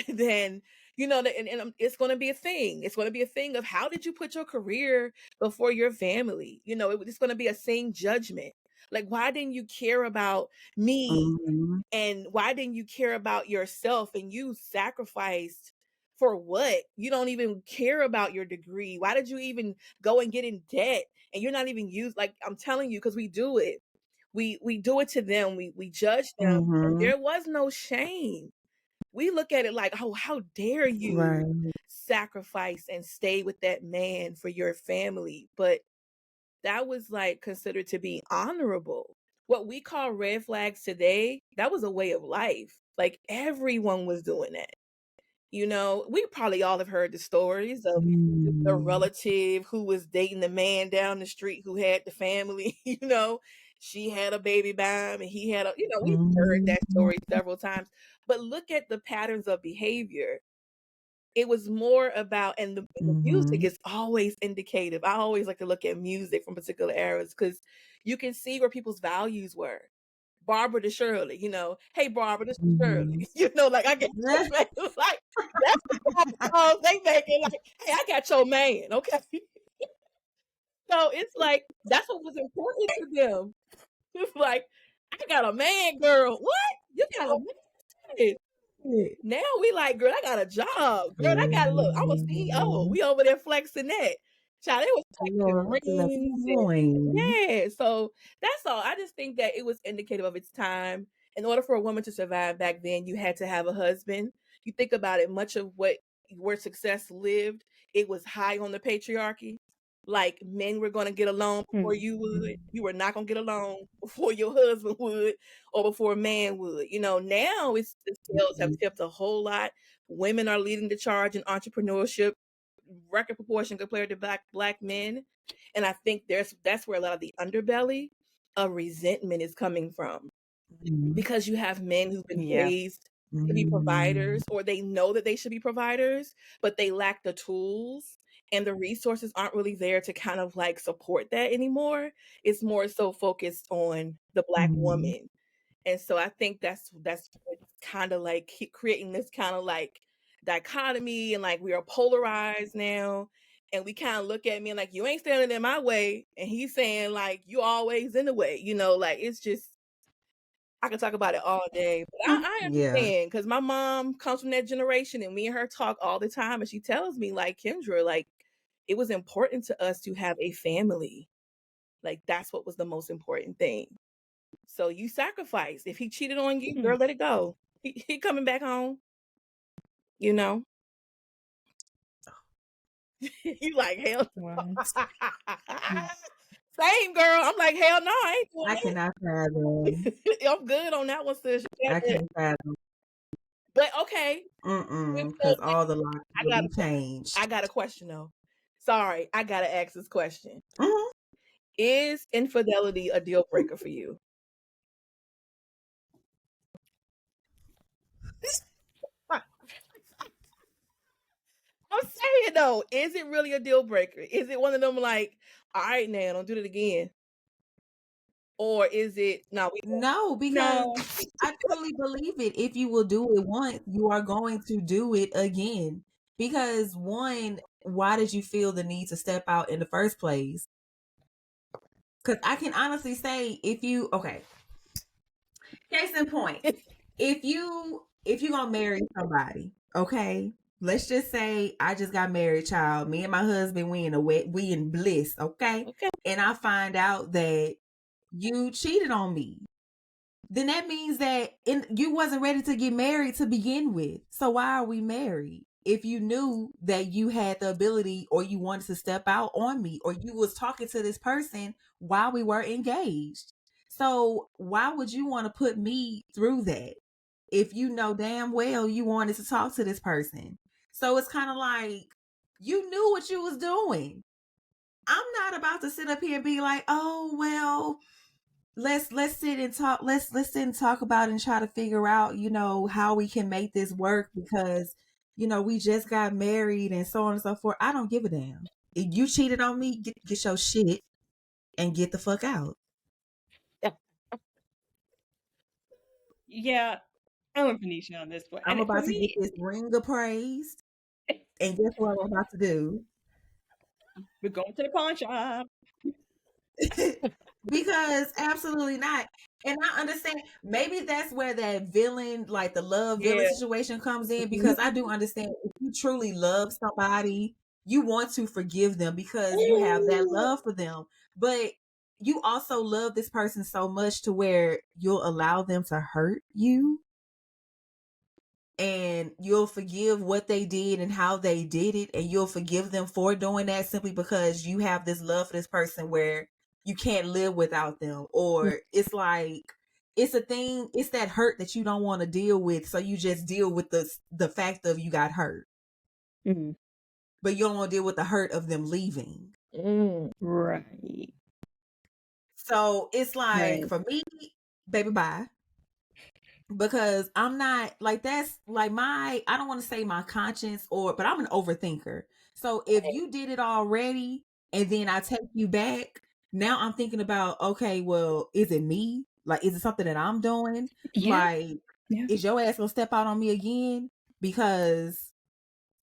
than, and it's going to be a thing. It's going to be a thing of, how did you put your career before your family? It's going to be a same judgment. Like, why didn't you care about me? Mm-hmm. And why didn't you care about yourself? And you sacrificed for what? You don't even care about your degree. Why did you even go and get in debt? And you're not even used, like, I'm telling you, because we do it. We do it to them. We judge them. And Mm-hmm. there was no shame. We look at it like, oh, how dare you Right. sacrifice and stay with that man for your family? But that was like considered to be honorable. What we call red flags today, that was a way of life. Like everyone was doing that. We probably all have heard the stories of the Mm-hmm. relative who was dating the man down the street who had the family. She had a baby by him and he had we've heard that Mm-hmm. story several times. But look at the patterns of behavior. It was more about, and the music Mm-hmm. is always indicative. I always like to look at music from particular eras because you can see where people's values were. Barbara to Shirley, hey Barbara, this is Shirley. Mm-hmm. Like I got your man. Like that's the kind of songs they making. Like, hey, I got your man, okay? So it's like that's what was important to them. It's like, I got a man, girl. What? You got a man? Now we like, girl, I got a job. Girl, I got, look, I'm a CEO. Mm-hmm. We over there flexing that. Child, they was flexing Lord, the rings and coin. yeah. So that's all. I just think that it was indicative of its time. In order for a woman to survive back then, you had to have a husband. You think about it, much of where success lived, it was high on the patriarchy. Like men were going to get along before you would. You were not going to get along before your husband would or before a man would. You know, now the scales have tipped a whole lot. Women are leading the charge in entrepreneurship, record proportion compared to black men. And I think that's where a lot of the underbelly of resentment is coming from. Because you have men who've been raised to be providers, or they know that they should be providers, but they lack the tools and the resources aren't really there to kind of like support that anymore. It's more so focused on the black woman. And so I think that's kind of like creating this kind of like dichotomy, and like we are polarized now. And we kind of look at me and like, you ain't standing in my way. And he's saying like, you always in the way, you know, like it's just, I can talk about it all day, but I understand because my mom comes from that generation, and me and her talk all the time, and she tells me like, Kendra, like it was important to us to have a family. Like that's what was the most important thing. So you sacrifice. If he cheated on you, girl, let it go. He coming back home. You know. You like hell. Same girl. I'm like, hell no, I ain't doing I cannot fathom. I'm good on that one, sis. I can't fathom. But okay. Because all the locks will be changed. I got a question though. Sorry, I gotta ask this question. Is infidelity a deal breaker for you? I'm saying though, is it really a deal breaker? Is it one of them like, all right, now don't do it again? Or is it no? Because I truly believe it. If you will do it once, you are going to do it again. Because one, why did you feel the need to step out in the first place? Because I can honestly say, if you case in point, if you gonna marry somebody, okay, let's just say I just got married, child. Me and my husband, we in bliss, okay? And I find out that you cheated on me. Then that means that you wasn't ready to get married to begin with. So why are we married? If you knew that you had the ability, or you wanted to step out on me, or you was talking to this person while we were engaged. So why would you want to put me through that if you know damn well you wanted to talk to this person? So it's kind of like, you knew what you was doing. I'm not about to sit up here and be like, oh well, let's sit and talk. Let's sit and talk about it and try to figure out, how we can make this work, because we just got married and so on and so forth. I don't give a damn. If you cheated on me, get your shit and get the fuck out. Yeah, I'm with Fanisia on this one. I'm about to get this ring appraised, and guess what I'm about to do? We're going to the pawn shop. Because absolutely not. And I understand, maybe that's where that villain, like the love villain situation comes in, because I do understand, if you truly love somebody, you want to forgive them because you have that love for them. But you also love this person so much to where you'll allow them to hurt you, and you'll forgive what they did and how they did it, and you'll forgive them for doing that simply because you have this love for this person where you can't live without them. Or it's like, it's a thing, it's that hurt that you don't want to deal with, so you just deal with the fact of you got hurt. But you don't want to deal with the hurt of them leaving. Right. So it's like, for me, baby, bye. Because I'm not like, that's like I don't want to say my conscience, but I'm an overthinker. So if you did it already and then I take you back, now I'm thinking about, okay, well, is it me? Like, is it something that I'm doing? Like, is your ass gonna step out on me again? Because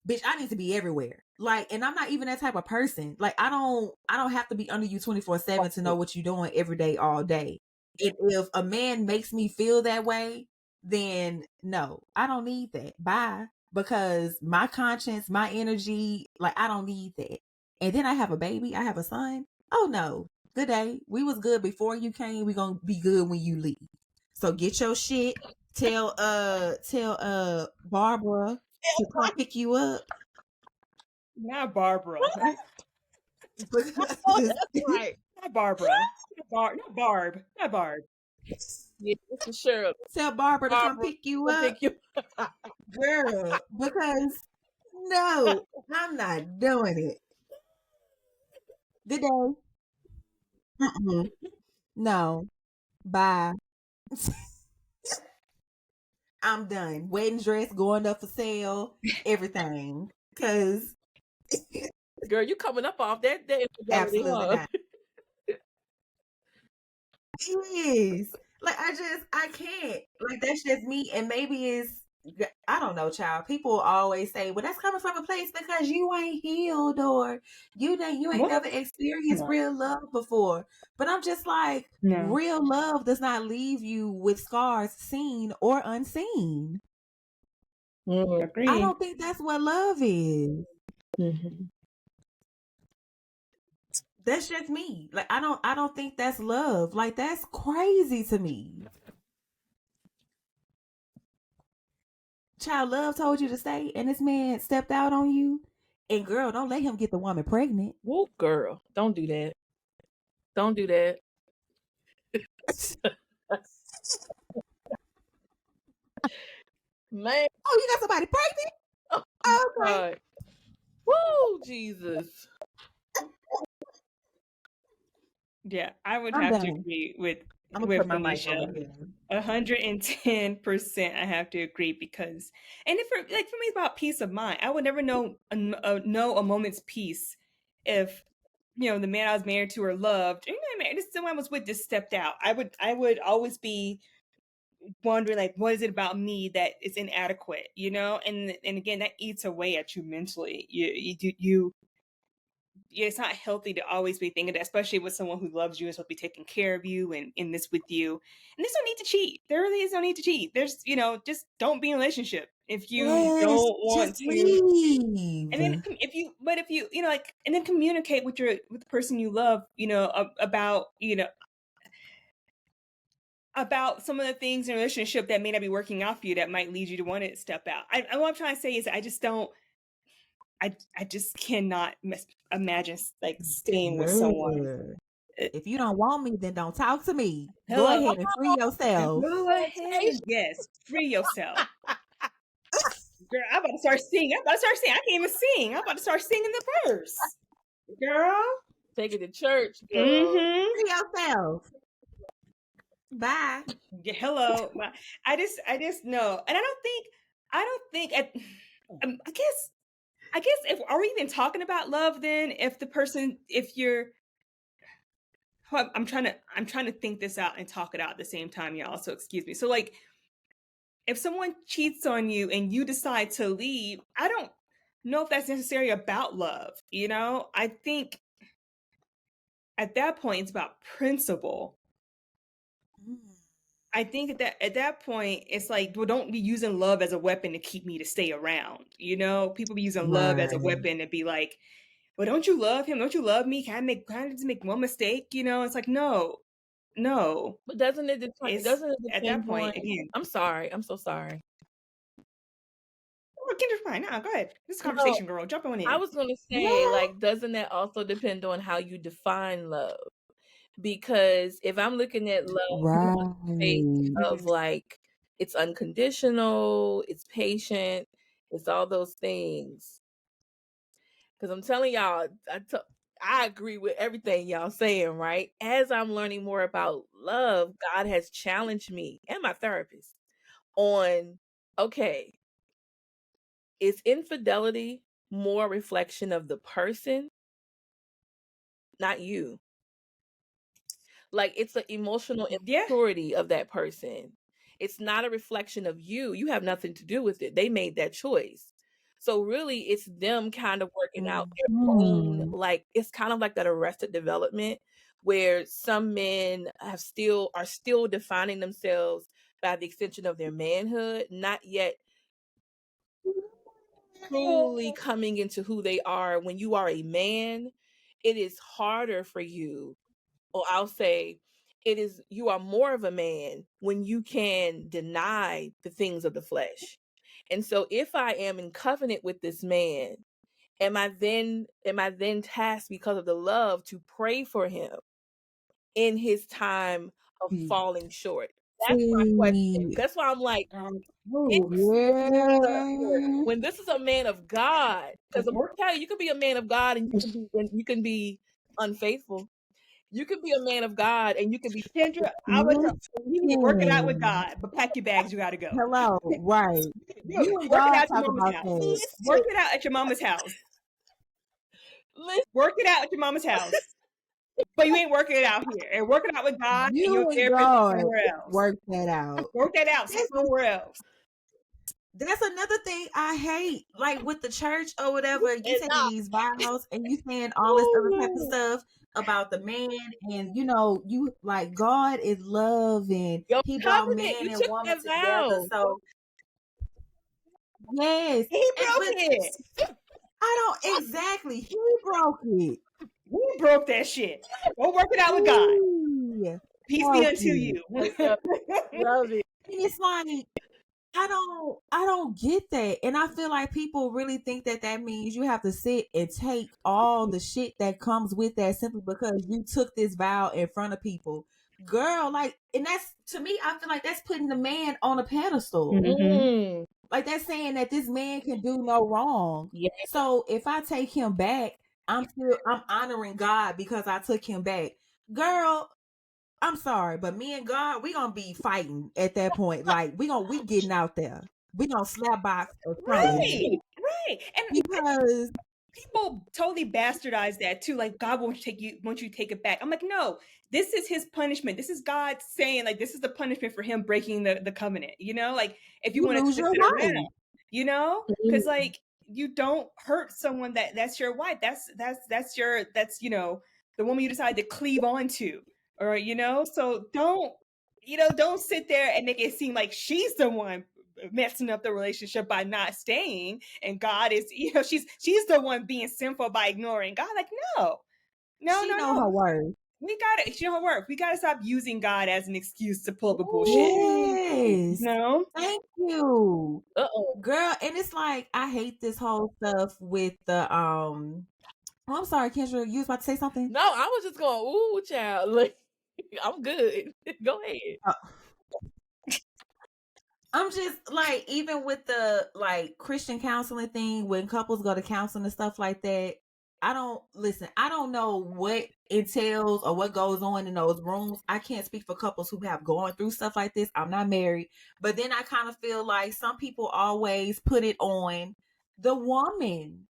bitch, I need to be everywhere. Like, and I'm not even that type of person. Like, I don't have to be under you 24/7 to know what you're doing every day, all day. And if a man makes me feel that way, then no, I don't need that. Bye. Because my conscience, my energy, like, I don't need that. And then I have a baby, I have a son. Oh no. Good day. We was good before you came. We gonna be good when you leave. So get your shit. Tell Barbara to come pick you up. Not Barbara. Because Right. Not Barbara. Not Barb. Not Barb. Yeah, this is Shirley. tell Barbara to come Barbara, pick you come up, pick you. girl. Because no, I'm not doing it. Good day. Mm-mm. No. Bye. I'm done. Wedding dress going up for sale, everything. Cause Girl, you coming up off that infidelity, absolutely huh? not. It is. Like I can't. Like that's just me. And maybe it's I don't know, child. People always say, well, that's coming from a place because you ain't healed or you ain't What? never experienced No. real love before. But I'm just like, No. real love does not leave you with scars seen or unseen. I Agreed. don't think that's what love is. Mm-hmm. That's just me. Like I don't think that's love. Like that's crazy to me. Child love told you to stay and this man stepped out on you. And girl, don't let him get the woman pregnant. Whoa, girl, don't do that. Don't do that. Man, Oh, you got somebody pregnant? oh my Okay. God. Woo, Jesus. Yeah, I would I'm have to done. agree with I'm gonna turn my mic Felicia. over here. 110%. I have to agree because, and if for me, it's about peace of mind. I would never know a moment's peace if the man I was married to or loved, this someone I was with just stepped out. I would always be wondering like, what is it about me that is inadequate, and again that eats away at you mentally. It's not healthy to always be thinking that, especially with someone who loves you and supposed to be taking care of you and in this with you. And there's no need to cheat. There really is no need to cheat. There's, just don't be in a relationship if you Yes, don't want just to. leave. And then if you, like, and then communicate with the person you love, about, about some of the things in a relationship that may not be working out for you that might lead you to want to step out. What I'm trying to say is I just don't. I just cannot imagine like staying with someone. Girl. If you don't want me, then don't talk to me. Go Hello. ahead and free yourself. Go ahead and yes, free yourself. Girl, I'm about to start singing. I can't even sing. I'm about to start singing the verse. Girl. Take it to church, girl. Mm-hmm. Free yourself. Bye. Yeah, hello. I just know. And I don't think I guess if are we even talking about love then if you're I'm trying to think this out and talk it out at the same time, y'all. So excuse me. So like if someone cheats on you and you decide to leave, I don't know if that's necessarily about love. I think at that point it's about principle. I think at that point it's like, well, don't be using love as a weapon to keep me to stay around. People be using love as a Right. weapon to be like, well, don't you love him? Don't you love me? Can I just make one mistake? It's like, no. But doesn't it It's at that depend point on again. I'm sorry. I'm so sorry. Oh, Kendra's fine. No, go ahead. This is a No, conversation, girl. Jump on in. I was gonna say, like, doesn't that also depend on how you define love? Because if I'm looking at love from a space Right. of like it's unconditional, it's patient, it's all those things. Because I'm telling y'all, I agree with everything y'all saying, right? As I'm learning more about love, God has challenged me and my therapist on, okay, is infidelity more a reflection of the person, not you? Like it's the emotional Yeah. immaturity of that person. It's not a reflection of you. You have nothing to do with it. They made that choice. So really it's them kind of working out their own, like it's kind of like that arrested development where some men are still defining themselves by the extension of their manhood, not yet truly coming into who they are. When you are a man, it is harder for you, or I'll say you are more of a man when you can deny the things of the flesh. And so if I am in covenant with this man am I then tasked because of the love to pray for him in his time of falling short? That's my question. That's why I'm like, when this is a man of God, because I'm gonna tell you, you can be a man of God and you can be unfaithful. You can be a man of God and you can be Kendra, I would you need to work it out with God, but pack your bags, you gotta go. Hello, right. You and Work it God out at your talk mama's about house. that. Work it out at your mama's house. Work it out at your mama's house. But you ain't working it out here. And work it out with God and You your and therapist God somewhere else. work that out. Work that out somewhere else. That's another thing I hate. Like with the church or whatever, you taking these vows and you saying all this other type of stuff about the man, and you like God is love and your he brought covenant. man You and took woman that together. vow. So yes. He broke But it. I don't exactly. He broke it. We broke that shit. Go work it out with God. He Peace be broke unto it. you. Love it. And it's like I don't get that. And I feel like people really think that means you have to sit and take all the shit that comes with that simply because you took this vow in front of people. Girl, like, and that's, to me, I feel like that's putting the man on a pedestal. Mm. Like, that's saying that this man can do no wrong. Yeah. So if I take him back, I'm honoring God because I took him back. Girl, I'm sorry, but me and God, we gonna be fighting at that point. Like we getting out there. We gonna slap box or something. Right. And Because people totally bastardize that too. Like, God won't want you to take it back. I'm like, no, this is his punishment. This is God saying, like, this is the punishment for him breaking the covenant. Like, if you you want to lose twist your it wife. around, because like you don't hurt someone that's your wife. That's the woman you decide to cleave onto, or so don't sit there and make it seem like she's the one messing up the relationship by not staying, and God is she's the one being sinful by ignoring God. Like, no. She know her worth. She know her worth. We gotta stop using God as an excuse to pull up a bullshit. Yes. No. Thank you. Uh-oh. Girl, and it's like I hate this whole stuff with the I'm sorry, Kendra, you was about to say something? No, I was just going, ooh, child. Like, I'm good. Go ahead. I'm just like, even with the like Christian counseling thing, when couples go to counseling and stuff like that, I don't know what entails or what goes on in those rooms. I can't speak for couples who have gone through stuff like this. I'm not married, but then I kind of feel like some people always put it on the woman.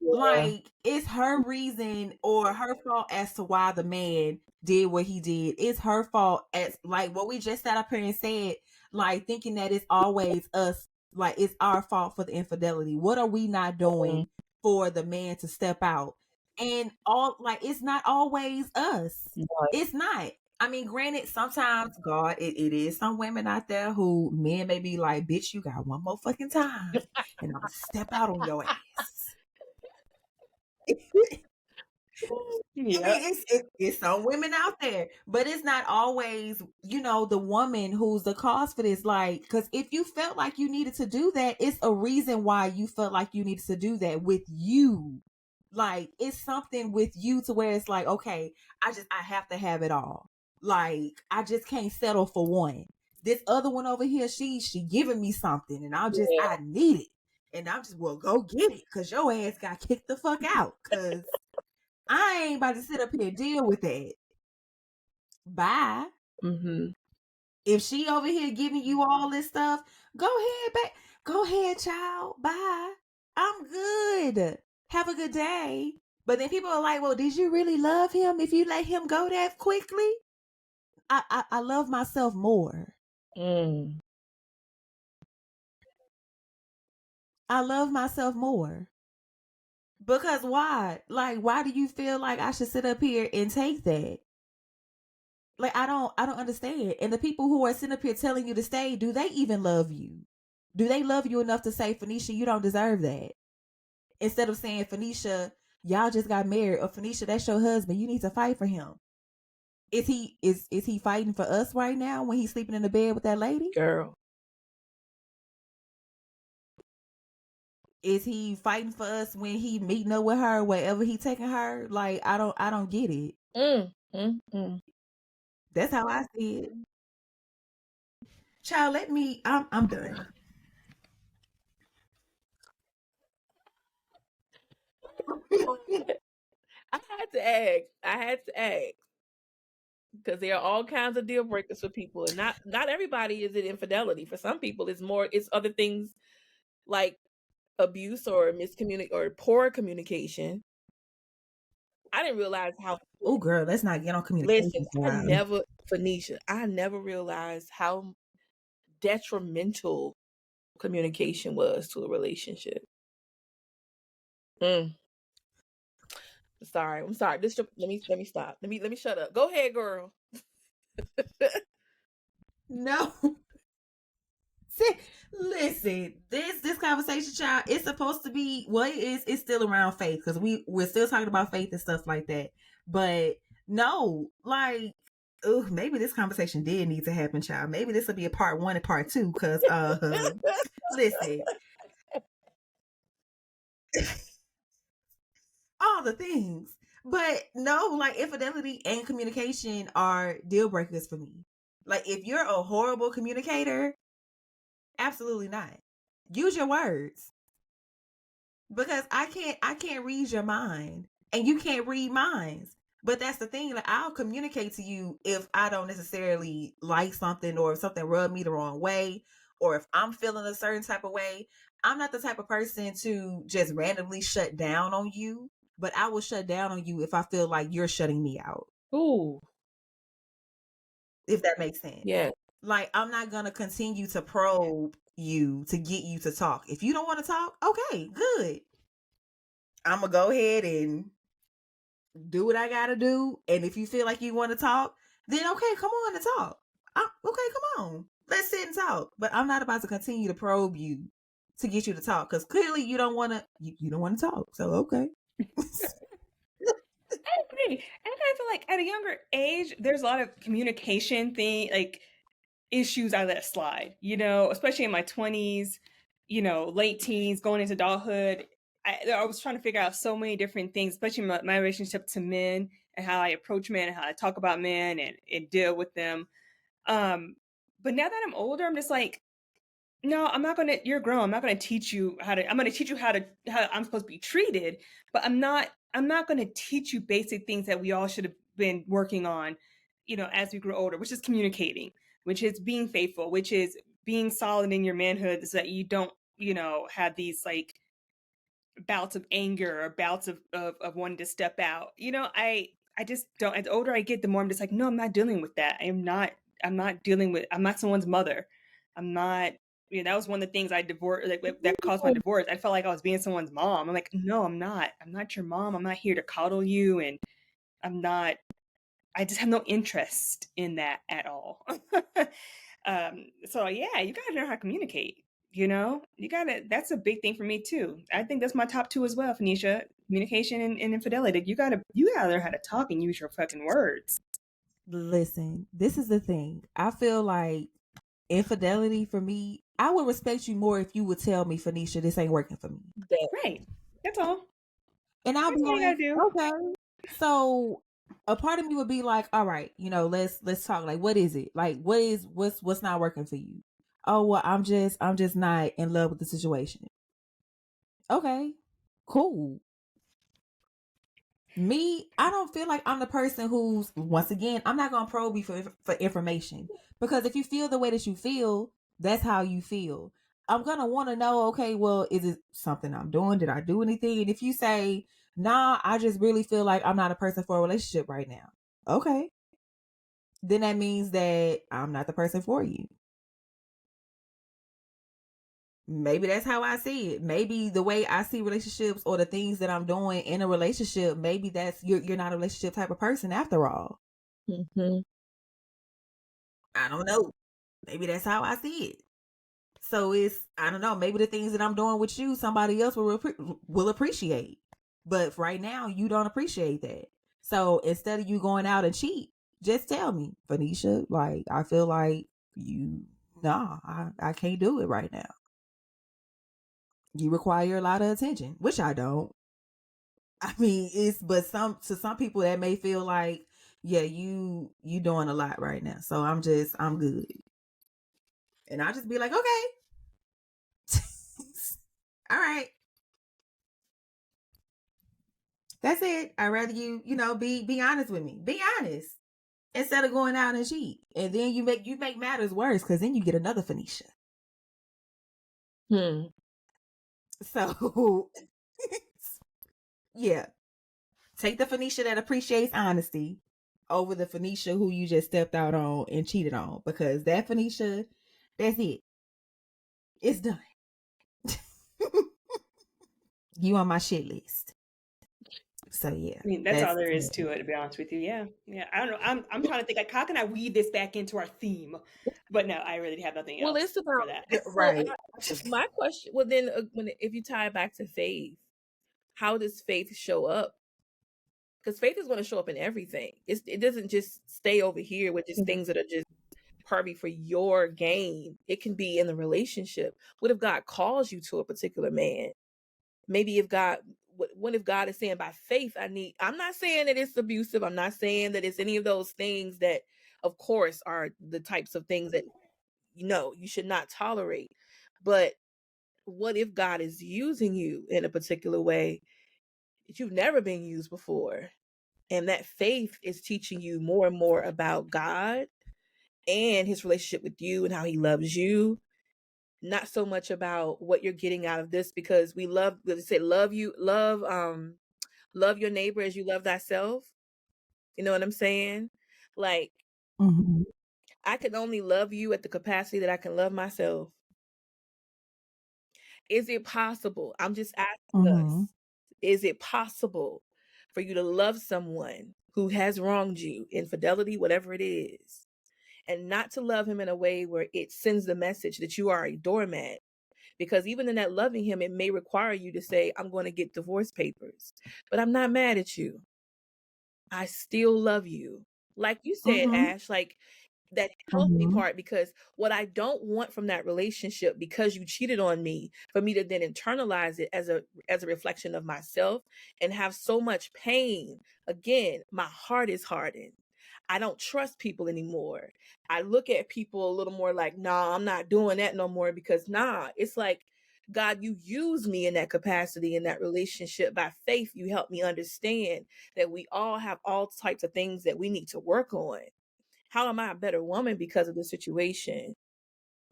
Like, it's her reason or her fault as to why the man did what he did. It's her fault, as like what we just sat up here and said, like thinking that it's always us, like it's our fault for the infidelity. What are we not doing for the man to step out? And all, like, it's not always us. It's not. I mean, granted, sometimes God, it is some women out there who men may be like, bitch, you got one more fucking time and I'm gonna step out on your ass. Yeah. I mean, it's some women out there, but it's not always, the woman who's the cause for this. Like, because if you felt like you needed to do that, it's a reason why you felt like you needed to do that with you. Like, it's something with you to where it's like, okay, I have to have it all. Like, I just can't settle for one. This other one over here, she giving me something, and I need it, and I'm just, well, go get it, cause your ass got kicked the fuck out, cause I ain't about to sit up here and deal with that. Bye. Mm-hmm. If she over here giving you all this stuff, go ahead, child. Bye. I'm good. Have a good day. But then people are like, well, did you really love him if you let him go that quickly? I love myself more. I love myself more. Because why? Like, why do you feel like I should sit up here and take that? Like, I don't understand. And the people who are sitting up here telling you to stay, do they even love you? Do they love you enough to say, Fanisia, you don't deserve that? Instead of saying, Fanisia, y'all just got married, or Fanisia, that's your husband, you need to fight for him. Is he fighting for us right now when he's sleeping in the bed with that lady? Girl. Is he fighting for us when he meeting up with her, wherever he taking her? Like, I don't get it. That's how I see it. Child, I'm done. I had to ask. Because there are all kinds of deal breakers for people, and not everybody is in infidelity. For some people, it's other things like abuse or or poor communication. I didn't realize how. Oh, girl, let's not get on communication. Listen, Fanisia, I never realized how detrimental communication was to a relationship. I'm sorry. Let me stop. Let me shut up. Go ahead, girl. No. See, listen, this conversation, child, it's supposed to be it's still around faith, because we're still talking about faith and stuff like that. But no, like, maybe this conversation did need to happen, child. Maybe this will be a part 1 and part 2, because listen, all the things. But no, like, infidelity and communication are deal breakers for me. Like, if you're a horrible communicator, absolutely not. Use your words. Because I can't read your mind, and you can't read mine. But that's the thing, like, I'll communicate to you if I don't necessarily like something, or if something rubbed me the wrong way, or if I'm feeling a certain type of way. I'm not the type of person to just randomly shut down on you, but I will shut down on you if I feel like you're shutting me out. Ooh. If that makes sense. Yeah. Like, I'm not gonna continue to probe you to get you to talk. If you don't want to talk, okay, good. I'm gonna go ahead and do what I gotta do. And if you feel like you want to talk, then okay, come on and talk. Okay, come on. Let's sit and talk. But I'm not about to continue to probe you to get you to talk, because clearly you don't want to. You don't want to talk. So okay. I agree. And I feel like at a younger age, there's a lot of communication like issues I let slide, especially in my 20s, late teens, going into adulthood. I was trying to figure out so many different things, especially my relationship to men, and how I approach men, and how I talk about men, and deal with them. But now that I'm older, I'm just like, no, I'm not going to, you're grown. I'm not going to teach you I'm going to teach you how I'm supposed to be treated, but I'm not going to teach you basic things that we all should have been working on, as we grow older, which is communicating, which is being faithful, which is being solid in your manhood, so that you don't, have these like bouts of anger, or bouts of wanting to step out. I just don't, as the older I get, the more I'm just like, no, I'm not dealing with that. I'm not someone's mother. I'm not, that was one of the things I divorced, like, that caused my divorce. I felt like I was being someone's mom. I'm like, no, I'm not. I'm not your mom. I'm not here to coddle you. And I just have no interest in that at all. So yeah, you gotta learn how to communicate. That's a big thing for me too. I think that's my top 2 as well, Fanisia. Communication and infidelity. You gotta learn how to talk and use your fucking words. Listen, this is the thing. I feel like infidelity for me, I would respect you more if you would tell me, Fanisia, this ain't working for me. Right. That's all. And I'll be like, okay. So a part of me would be like, all right, let's talk. Like, what is it? Like, what's not working for you? Oh, well, I'm just not in love with the situation. Okay, cool. Me, I don't feel like I'm the person who's, once again, I'm not gonna probe you for information, because if you feel the way that you feel, that's how you feel. I'm gonna want to know, okay, well, is it something I'm doing? Did I do anything? And if you say, nah, I just really feel like I'm not a person for a relationship right now, okay, then that means that I'm not the person for you. Maybe that's how I see it. Maybe the way I see relationships, or the things that I'm doing in a relationship, maybe that's you're not a relationship type of person after all. Mm-hmm. I don't know. Maybe that's how I see it. So I don't know. Maybe the things that I'm doing with you, somebody else will appreciate. But right now, you don't appreciate that. So instead of you going out and cheat, just tell me, Fanisia, like, I feel like I can't do it right now. You require a lot of attention, which I don't. I mean, but to some people that may feel like, yeah, you doing a lot right now. So I'm good. And I'll just be like, okay. All right. That's it. I'd rather you be honest with me. Be honest. Instead of going out and cheat. And then you make matters worse because then you get another Fanisia. So yeah. Take the Fanisia that appreciates honesty over the Fanisia who you just stepped out on and cheated on. Because that Fanisia, that's it. It's done. You on my shit list. So yeah. I mean, that's all there is to it, to be honest with you. Yeah. I don't know. I'm trying to think like, how can I weave this back into our theme? But no, I really have nothing else. Well, it's about for that. Right. My question. Well, then if you tie it back to faith, how does faith show up? Because faith is going to show up in everything. It doesn't just stay over here with just things that are just partly for your gain. It can be in the relationship. What if God calls you to a particular man? Maybe what if God is saying by faith, I'm not saying that it's abusive. I'm not saying that it's any of those things that, of course, are the types of things that, you should not tolerate. But what if God is using you in a particular way that you've never been used before? And that faith is teaching you more and more about God and his relationship with you and how he loves you. Not so much about what you're getting out of this, because we love your neighbor as you love thyself. You know what I'm saying? Like, I can only love you at the capacity that I can love myself. Is it possible? I'm just asking us. Is it possible for you to love someone who has wronged you, infidelity, whatever it is, and not to love him in a way where it sends the message that you are a doormat? Because even in that loving him, it may require you to say, I'm going to get divorce papers, but I'm not mad at you. I still love you. Like you said, Ash, like that healthy part, because what I don't want from that relationship, because you cheated on me, for me to then internalize it as a reflection of myself and have so much pain. Again, my heart is hardened. I don't trust people anymore. I look at people a little more like, nah, I'm not doing that no more, because it's like, God, you use me in that capacity, in that relationship. By faith, you help me understand that we all have all types of things that we need to work on. How am I a better woman because of the situation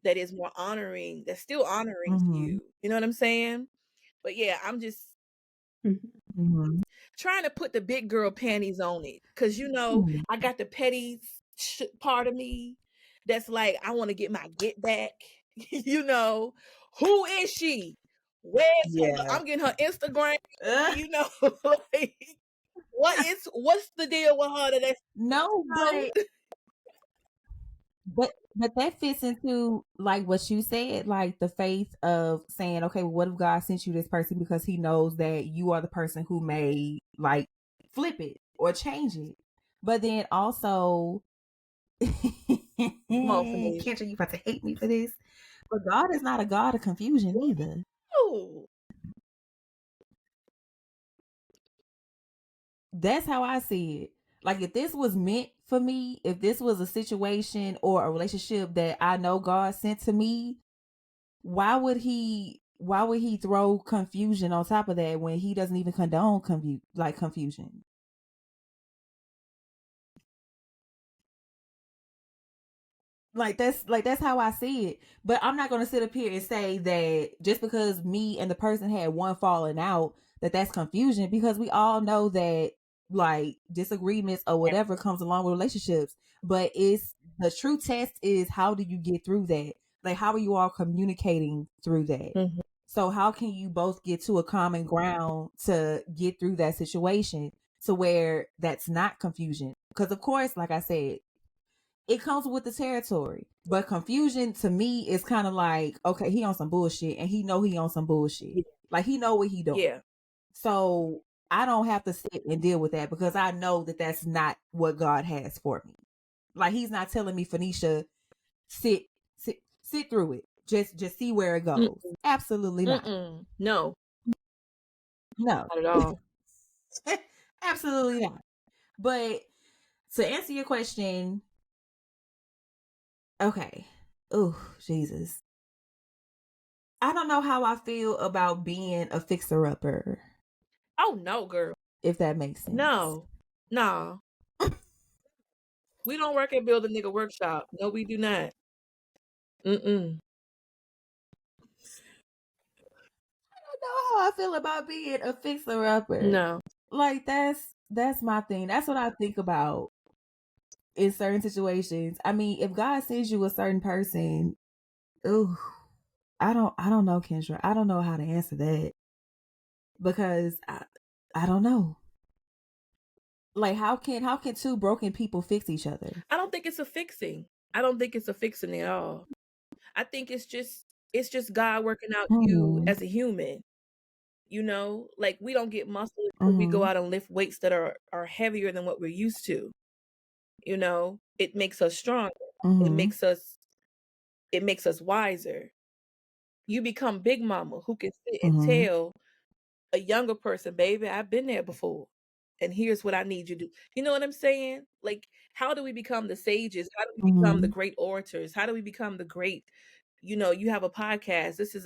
that is more honoring, that's still honoring to you? You know what I'm saying? But yeah, I'm just trying to put the big girl panties on it. Because, I got the petty part of me that's like, I want to get my get back. Who is she? Where's her? I'm getting her Instagram. Like, what's the deal with her? But that fits into like what you said, like the faith of saying, okay, well, what if God sent you this person because he knows that you are the person who may like flip it or change it. But then also, Kendra, you about to hate me for this, but God is not a God of confusion either. Oh. That's how I see it. Like, if this was meant for me, if this was a situation or a relationship that I know God sent to me, why would he throw confusion on top of that when he doesn't even condone confusion? That's how I see it. But I'm not going to sit up here and say that just because me and the person had one falling out, that's confusion, because we all know that like disagreements or whatever comes along with relationships. But it's the true test is, how do you get through that? Like, how are you all communicating through that? So how can you both get to a common ground to get through that situation to where that's not confusion? Because of course, like I said, it comes with the territory. But confusion to me is kind of like, okay, he on some bullshit and he know he on some bullshit. Like, he know what he doing. Yeah. So I don't have to sit and deal with that, because I know that that's not what God has for me. Like, he's not telling me, Fanisia, sit through it. just see where it goes. Absolutely not. No, No. not at all. Absolutely not. But to answer your question, okay. Oh, Jesus. I don't know how I feel about being a fixer-upper, Oh no, girl. if that makes sense. No. We don't work at Build a Nigga Workshop. No, we do not. Mm-mm. I don't know how I feel about being a fixer-upper. No. Like that's my thing. That's what I think about in certain situations. I mean, if God sends you a certain person, ooh, I don't know, Kendra. I don't know how to answer that because I don't know. Like how can two broken people fix each other? I don't think it's a fixing. I don't think it's a fixing at all. I think it's just God working out you as a human. You know, like we don't get muscle until we go out and lift weights that are heavier than what we're used to. You know, it makes us stronger. It makes us wiser. You become big mama who can sit and tell a younger person, baby, I've been there before. And here's what I need you to do. You know what I'm saying? Like, how do we become the sages? How do we become the great orators? How do we become the great, you have a podcast. This is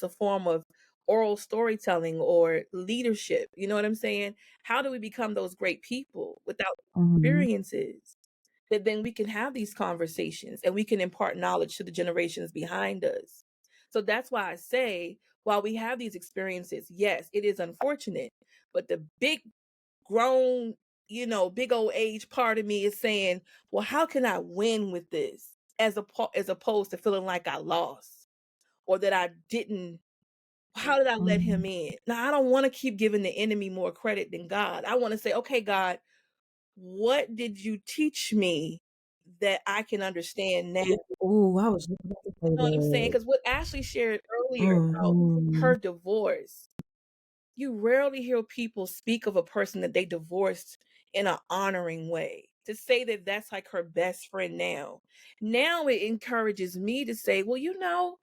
a form of oral storytelling or leadership. You know what I'm saying? How do we become those great people without experiences? That then we can have these conversations and we can impart knowledge to the generations behind us. So that's why I say, while we have these experiences, yes, it is unfortunate, but the big grown, big old age part of me is saying, well, how can I win with this as opposed to feeling like I lost or that I didn't. How did I let him in? Now, I don't want to keep giving the enemy more credit than God. I want to say, okay, God, what did you teach me that I can understand now? Oh, I was just about to say You know what I'm saying? that. Because what Ashley shared earlier about her divorce, you rarely hear people speak of a person that they divorced in an honoring way. To say that that's like her best friend now. Now it encourages me to say, well,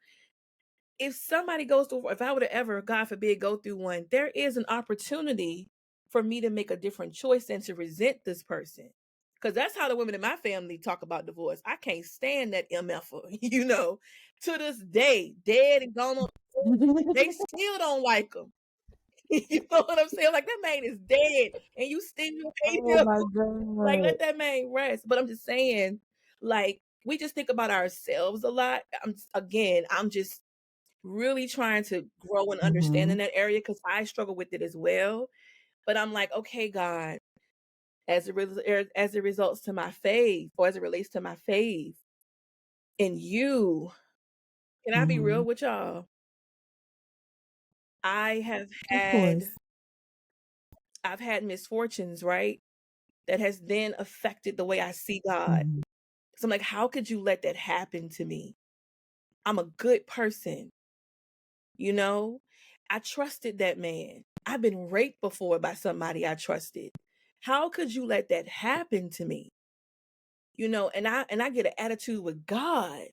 if somebody goes through, if I would have ever, God forbid, go through one, there is an opportunity for me to make a different choice and to resent this person. Because that's how the women in my family talk about divorce. I can't stand that MFer, to this day, dead and gone on. They still don't like him. You know what I'm saying? Like, that man is dead and you still hate Oh him. my Like, God. let that man rest. But I'm just saying, like, we just think about ourselves a lot. I'm just really trying to grow and understand in that area because I struggle with it as well. But I'm like, okay, God, as it results to my faith, or as it relates to my faith in you, can I be real with y'all? I've Of course. had misfortunes, right? That has then affected the way I see God. So I'm like, how could you let that happen to me? I'm a good person, you know? I trusted that man. I've been raped before by somebody I trusted. How could you let that happen to me? And I get an attitude with God.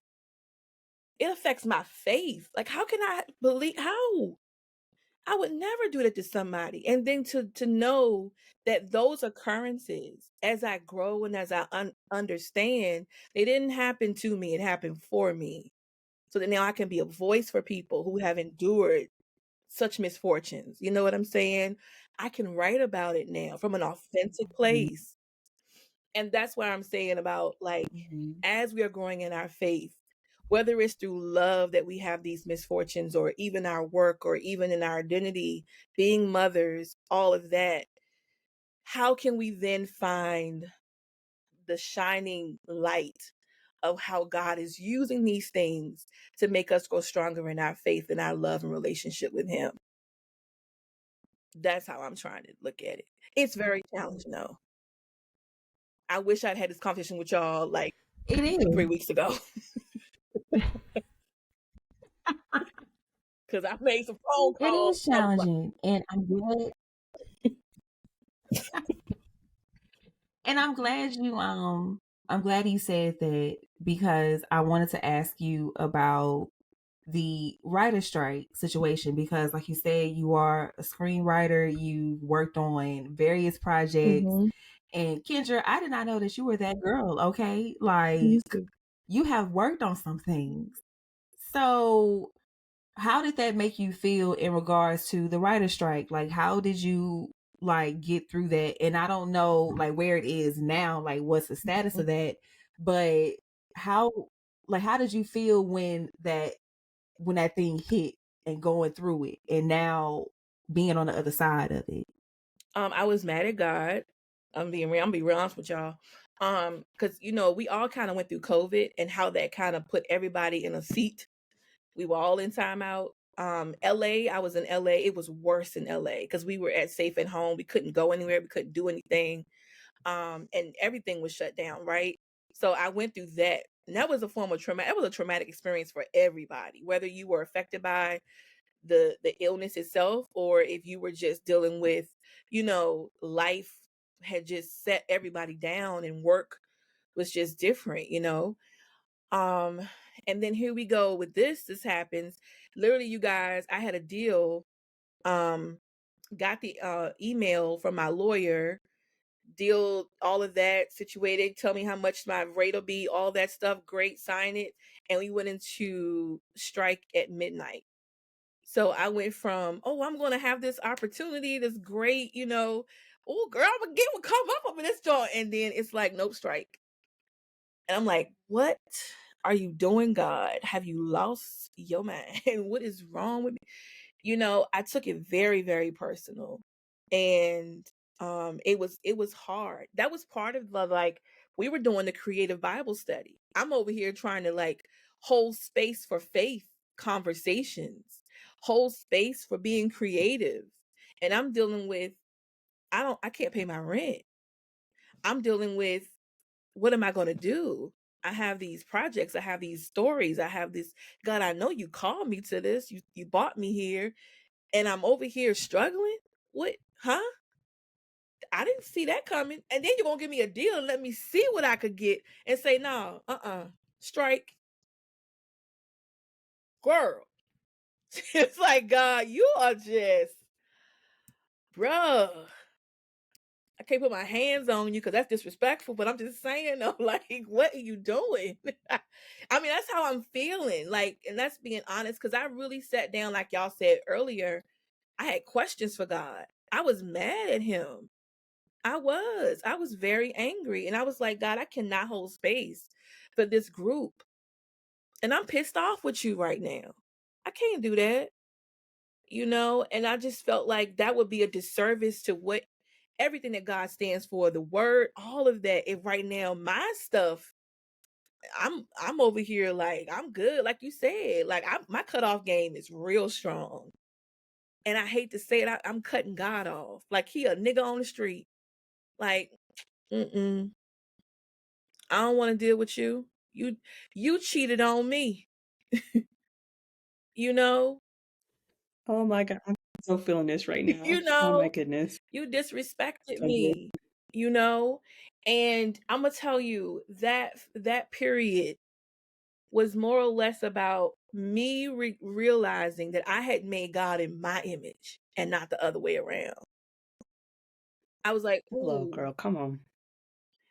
It affects my faith. Like, how can I believe? How? I would never do that to somebody. And then to know that those occurrences, as I grow and as I understand, they didn't happen to me, it happened for me. So that now I can be a voice for people who have endured such misfortunes. You know what I'm saying? I can write about it now from an authentic place. And that's why I'm saying about, like, as we are growing in our faith, whether it's through love that we have these misfortunes, or even our work, or even in our identity, being mothers, all of that, how can we then find the shining light of how God is using these things to make us grow stronger in our faith and our love and relationship with Him? That's how I'm trying to look at it. It's very challenging, though. I wish I'd had this conversation with y'all like It is. 3 weeks ago. Because I made some phone It calls. is I was like, challenging, and I'm glad. And I'm glad you said that because I wanted to ask you about the writer strike situation, because like you said, you are a screenwriter, you worked on various projects. Mm-hmm. And Kendra, I did not know that you were that girl, okay? Like, Me too. you have worked on some things. So how did that make you feel in regards to the writer strike? Like, how did you like get through that? And I don't know like where it is now, like what's the status of that, but how how did you feel when that thing hit and going through it and now being on the other side of it? I was mad at God. I'm being real honest with y'all. Because we all kind of went through COVID and how that kind of put everybody in a seat. We were all in timeout. LA, I was in LA. It was worse in LA because we were safe at home. We couldn't go anywhere. We couldn't do anything. And everything was shut down, right? So I went through that. And that was a form of trauma. That was a traumatic experience for everybody, whether you were affected by the illness itself or if you were just dealing with, life had just set everybody down and work was just different. Um, and then here we go with this happens. Literally, you guys, I had a deal, got the email from my lawyer, deal, all of that situated, tell me how much my rate will be, all that stuff, great, sign it. And we went into strike at midnight. So I went from, oh, I'm gonna have this opportunity, this great, oh girl, I'm gonna get what come up in this joint. And then it's like, nope, strike. And I'm like, what are you doing, God? Have you lost your mind? What is wrong with me? I took it very, very personal. And it was hard. That was part of the like we were doing the creative Bible study. I'm over here trying to like hold space for faith conversations, hold space for being creative. And I'm dealing with I can't pay my rent. I'm dealing with what am I going to do? I have these projects, I have these stories, I have this. God, I know you called me to this. You brought me here and I'm over here struggling. What? Huh? I didn't see that coming. And then you're going to give me a deal and let me see what I could get and say, no, strike. Girl. It's like, God, you are just, bruh. I can't put my hands on you because that's disrespectful, but I'm just saying, though, like, what are you doing? I mean, that's how I'm feeling. Like, and that's being honest because I really sat down, like y'all said earlier. I had questions for God. I was mad at him. I was very angry. And I was like, God, I cannot hold space for this group. And I'm pissed off with you right now. I can't do that. And I just felt like that would be a disservice to what everything that God stands for, the word, all of that. If right now my stuff, I'm over here like I'm good, like you said, like my cutoff game is real strong. And I hate to say it, I'm cutting God off. Like he a nigga on the street. Like, mm-mm. I don't want to deal with you. You cheated on me. you know, Oh my God, I'm so feeling this right now. you Oh my know, goodness. you disrespected I did. me, you know? And I'm gonna tell you that period was more or less about me realizing that I had made God in my image and not the other way around. I was like, Hello, ooh, girl. Come on.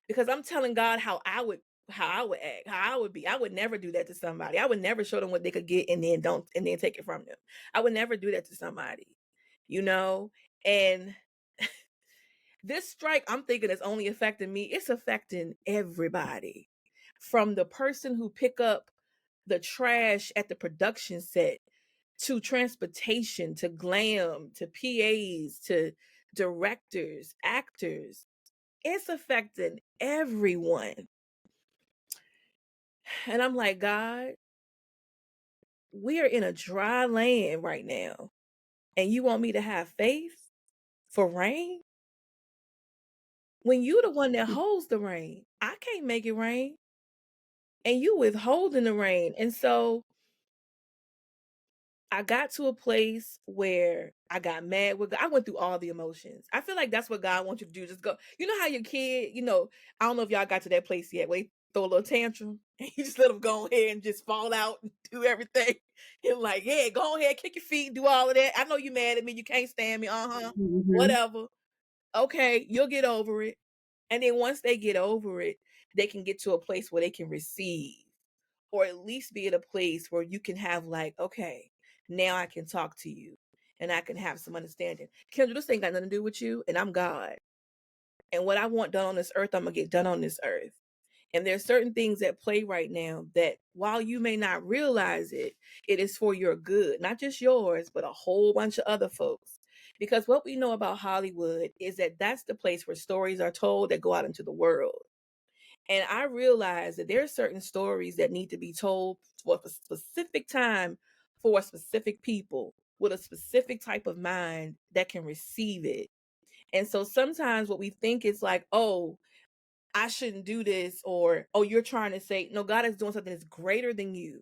because I'm telling God how I would act, how I would be. I would never do that to somebody. I would never show them what they could get and then take it from them. I would never do that to somebody, you know? And this strike, I'm thinking it's only affecting me. It's affecting everybody. From the person who pick up the trash at the production set to transportation to glam to PAs to directors, actors. It's affecting everyone. And I'm like, God, we are in a dry land right now. And you want me to have faith for rain? When you the one that holds the rain, I can't make it rain. And you withholding the rain. And so I got to a place where I got mad with God. I went through all the emotions. I feel like that's what God wants you to do. Just go. You know how your kid, I don't know if y'all got to that place yet. Wait, throw a little tantrum, and you just let them go ahead and just fall out and do everything. And like, yeah, go ahead, kick your feet, do all of that. I know you mad at me, you can't stand me, whatever. Okay, you'll get over it. And then once they get over it, they can get to a place where they can receive, or at least be at a place where you can have like, okay, now I can talk to you and I can have some understanding. Kendra, this ain't got nothing to do with you, and I'm God. And what I want done on this earth, I'm gonna get done on this earth. And there's certain things at play right now that while you may not realize it, it is for your good, not just yours, but a whole bunch of other folks. Because what we know about Hollywood is that that's the place where stories are told that go out into the world. And I realize that there are certain stories that need to be told for a specific time for specific people with a specific type of mind that can receive it. And so sometimes what we think is like, oh, I shouldn't do this, or, oh, you're trying to say, no, God is doing something that's greater than you.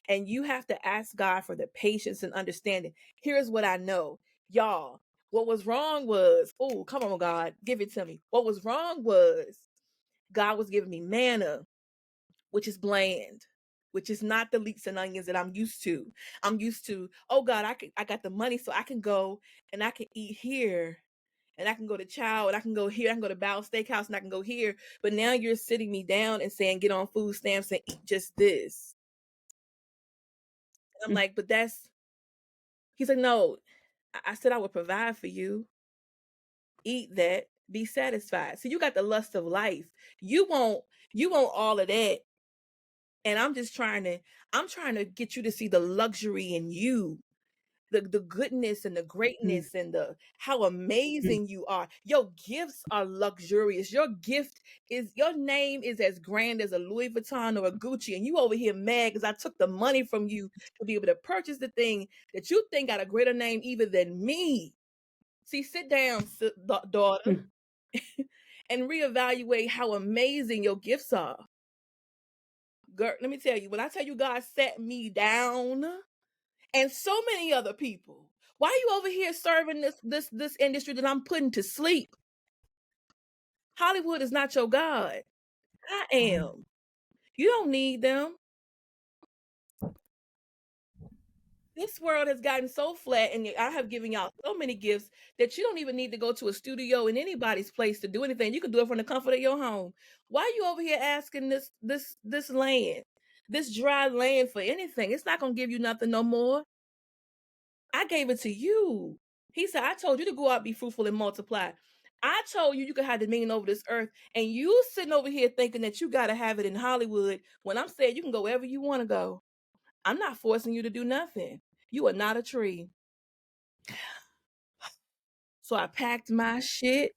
And you have to ask God for the patience and understanding. Here's what I know. Y'all, what was wrong was, oh, come on, God, give it to me. What was wrong was God was giving me manna, which is bland, which is not the leeks and onions that I'm used to. I'm used to, oh God, I got the money so I can go and I can eat here, and I can go to Chow, and I can go here, I can go to Bow Steakhouse, and I can go here. But now you're sitting me down and saying, get on food stamps and eat just this. And I'm like, but that's, he's like, no, I said I would provide for you. Eat that, be satisfied. So you got the lust of life. You want all of that. And I'm trying to get you to see the luxury in you, the goodness and the greatness and the how amazing you are. Your gifts are luxurious. Your name is as grand as a Louis Vuitton or a Gucci, and you over here mad because I took the money from you to be able to purchase the thing that you think got a greater name even than me. See, sit down, daughter, and reevaluate how amazing your gifts are. Girl, let me tell you, when I tell you God sat me down, and so many other people, why are you over here serving this industry that I'm putting to sleep? Hollywood is not your God. I am. You don't need them. This world has gotten so flat, and I have given y'all so many gifts that you don't even need to go to a studio in anybody's place to do anything. You can do it from the comfort of your home. Why are you over here asking this land, this dry land, for anything? It's not gonna give you nothing no more. I gave it to you. He said, I told you to go out, be fruitful, and multiply. I told you you could have dominion over this earth, and you sitting over here thinking that you got to have it in Hollywood when I'm saying you can go wherever you want to go. I'm not forcing you to do nothing. You are not a tree. So I packed my shit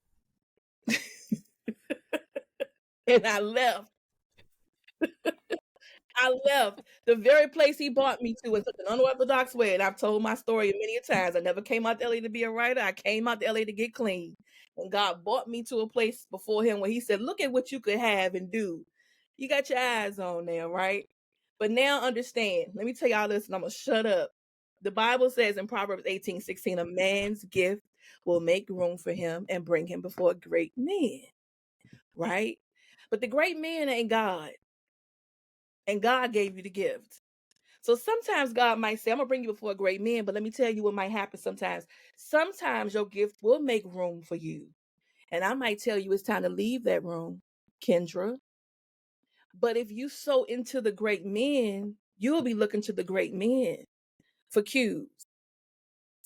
and I left. I left the very place he brought me to in such an unorthodox way. And I've told my story many times. I never came out to LA to be a writer. I came out to LA to get clean. And God brought me to a place before him where he said, look at what you could have and do. You got your eyes on there, right? But now understand, let me tell y'all this and I'm going to shut up. The Bible says in Proverbs 18:16, a man's gift will make room for him and bring him before great men, right? But the great man ain't God. And God gave you the gift. So sometimes God might say, I'm going to bring you before a great man, but let me tell you what might happen sometimes. Sometimes your gift will make room for you. And I might tell you it's time to leave that room, Kendra. But if you so into the great men, you'll be looking to the great men for cues.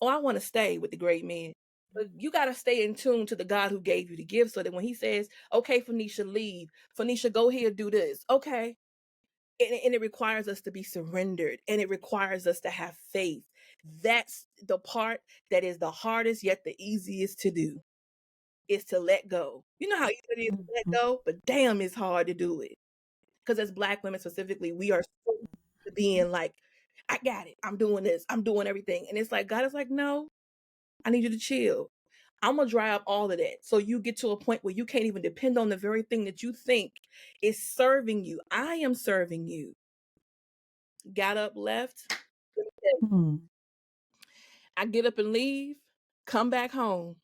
Oh, I want to stay with the great men. But you got to stay in tune to the God who gave you the gift so that when he says, okay, Fanisia, leave. Fanisia, go here, do this. Okay. And it requires us to be surrendered, and it requires us to have faith. That's the part that is the hardest yet the easiest to do, is to let go. You know how easy it is to let go, but damn, it's hard to do it. Because as Black women specifically, we are so used to being like, I got it. I'm doing this. I'm doing everything. And it's like, God is like, no, I need you to chill. I'm going to dry up all of that. So you get to a point where you can't even depend on the very thing that you think is serving you. I am serving you. Got up, left. I get up and leave, come back home,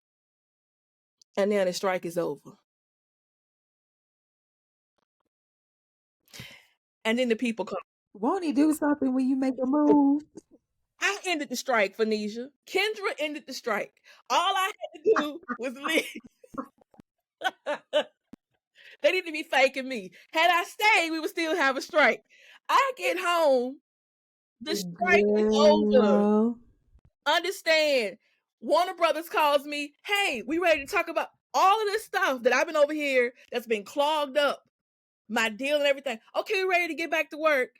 and then the strike is over. And then the people come. Won't he do something when you make a move? I ended the strike, Fanisia. Kendra ended the strike. All I had to do was leave. They need to be faking me. Had I stayed, we would still have a strike. I get home, the strike is over. Girl. Understand. Warner Brothers calls me, hey, we ready to talk about all of this stuff that I've been over here that's been clogged up, my deal and everything. Okay, we're ready to get back to work.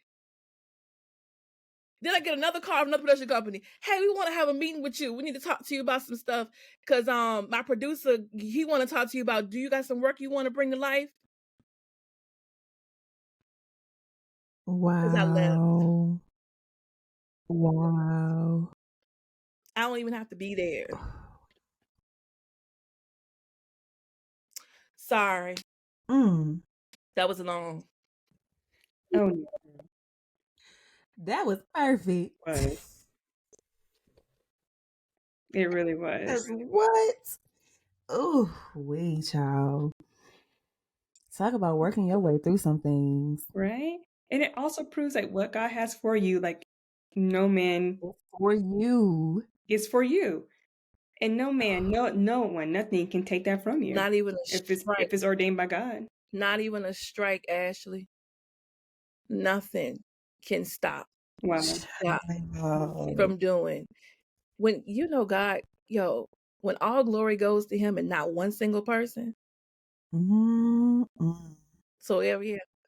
Then I get another call from another production company. Hey, we want to have a meeting with you. We need to talk to you about some stuff. Cause my producer, he want to talk to you about, do you got some work you want to bring to life? Cause I left. Wow. Wow. I don't even have to be there. Sorry. That was long. Oh, no. That was perfect. It really was. What? Oh, wait, child. Talk about working your way through some things. Right? And it also proves like what God has for you, like no man For you. is for you. And no man, no one, nothing can take that from you. Not even a if strike. it's ordained by God. Not even a strike, Ashley. Nothing can stop. Wow. From doing. When you know God, when all glory goes to him and not one single person. So yeah,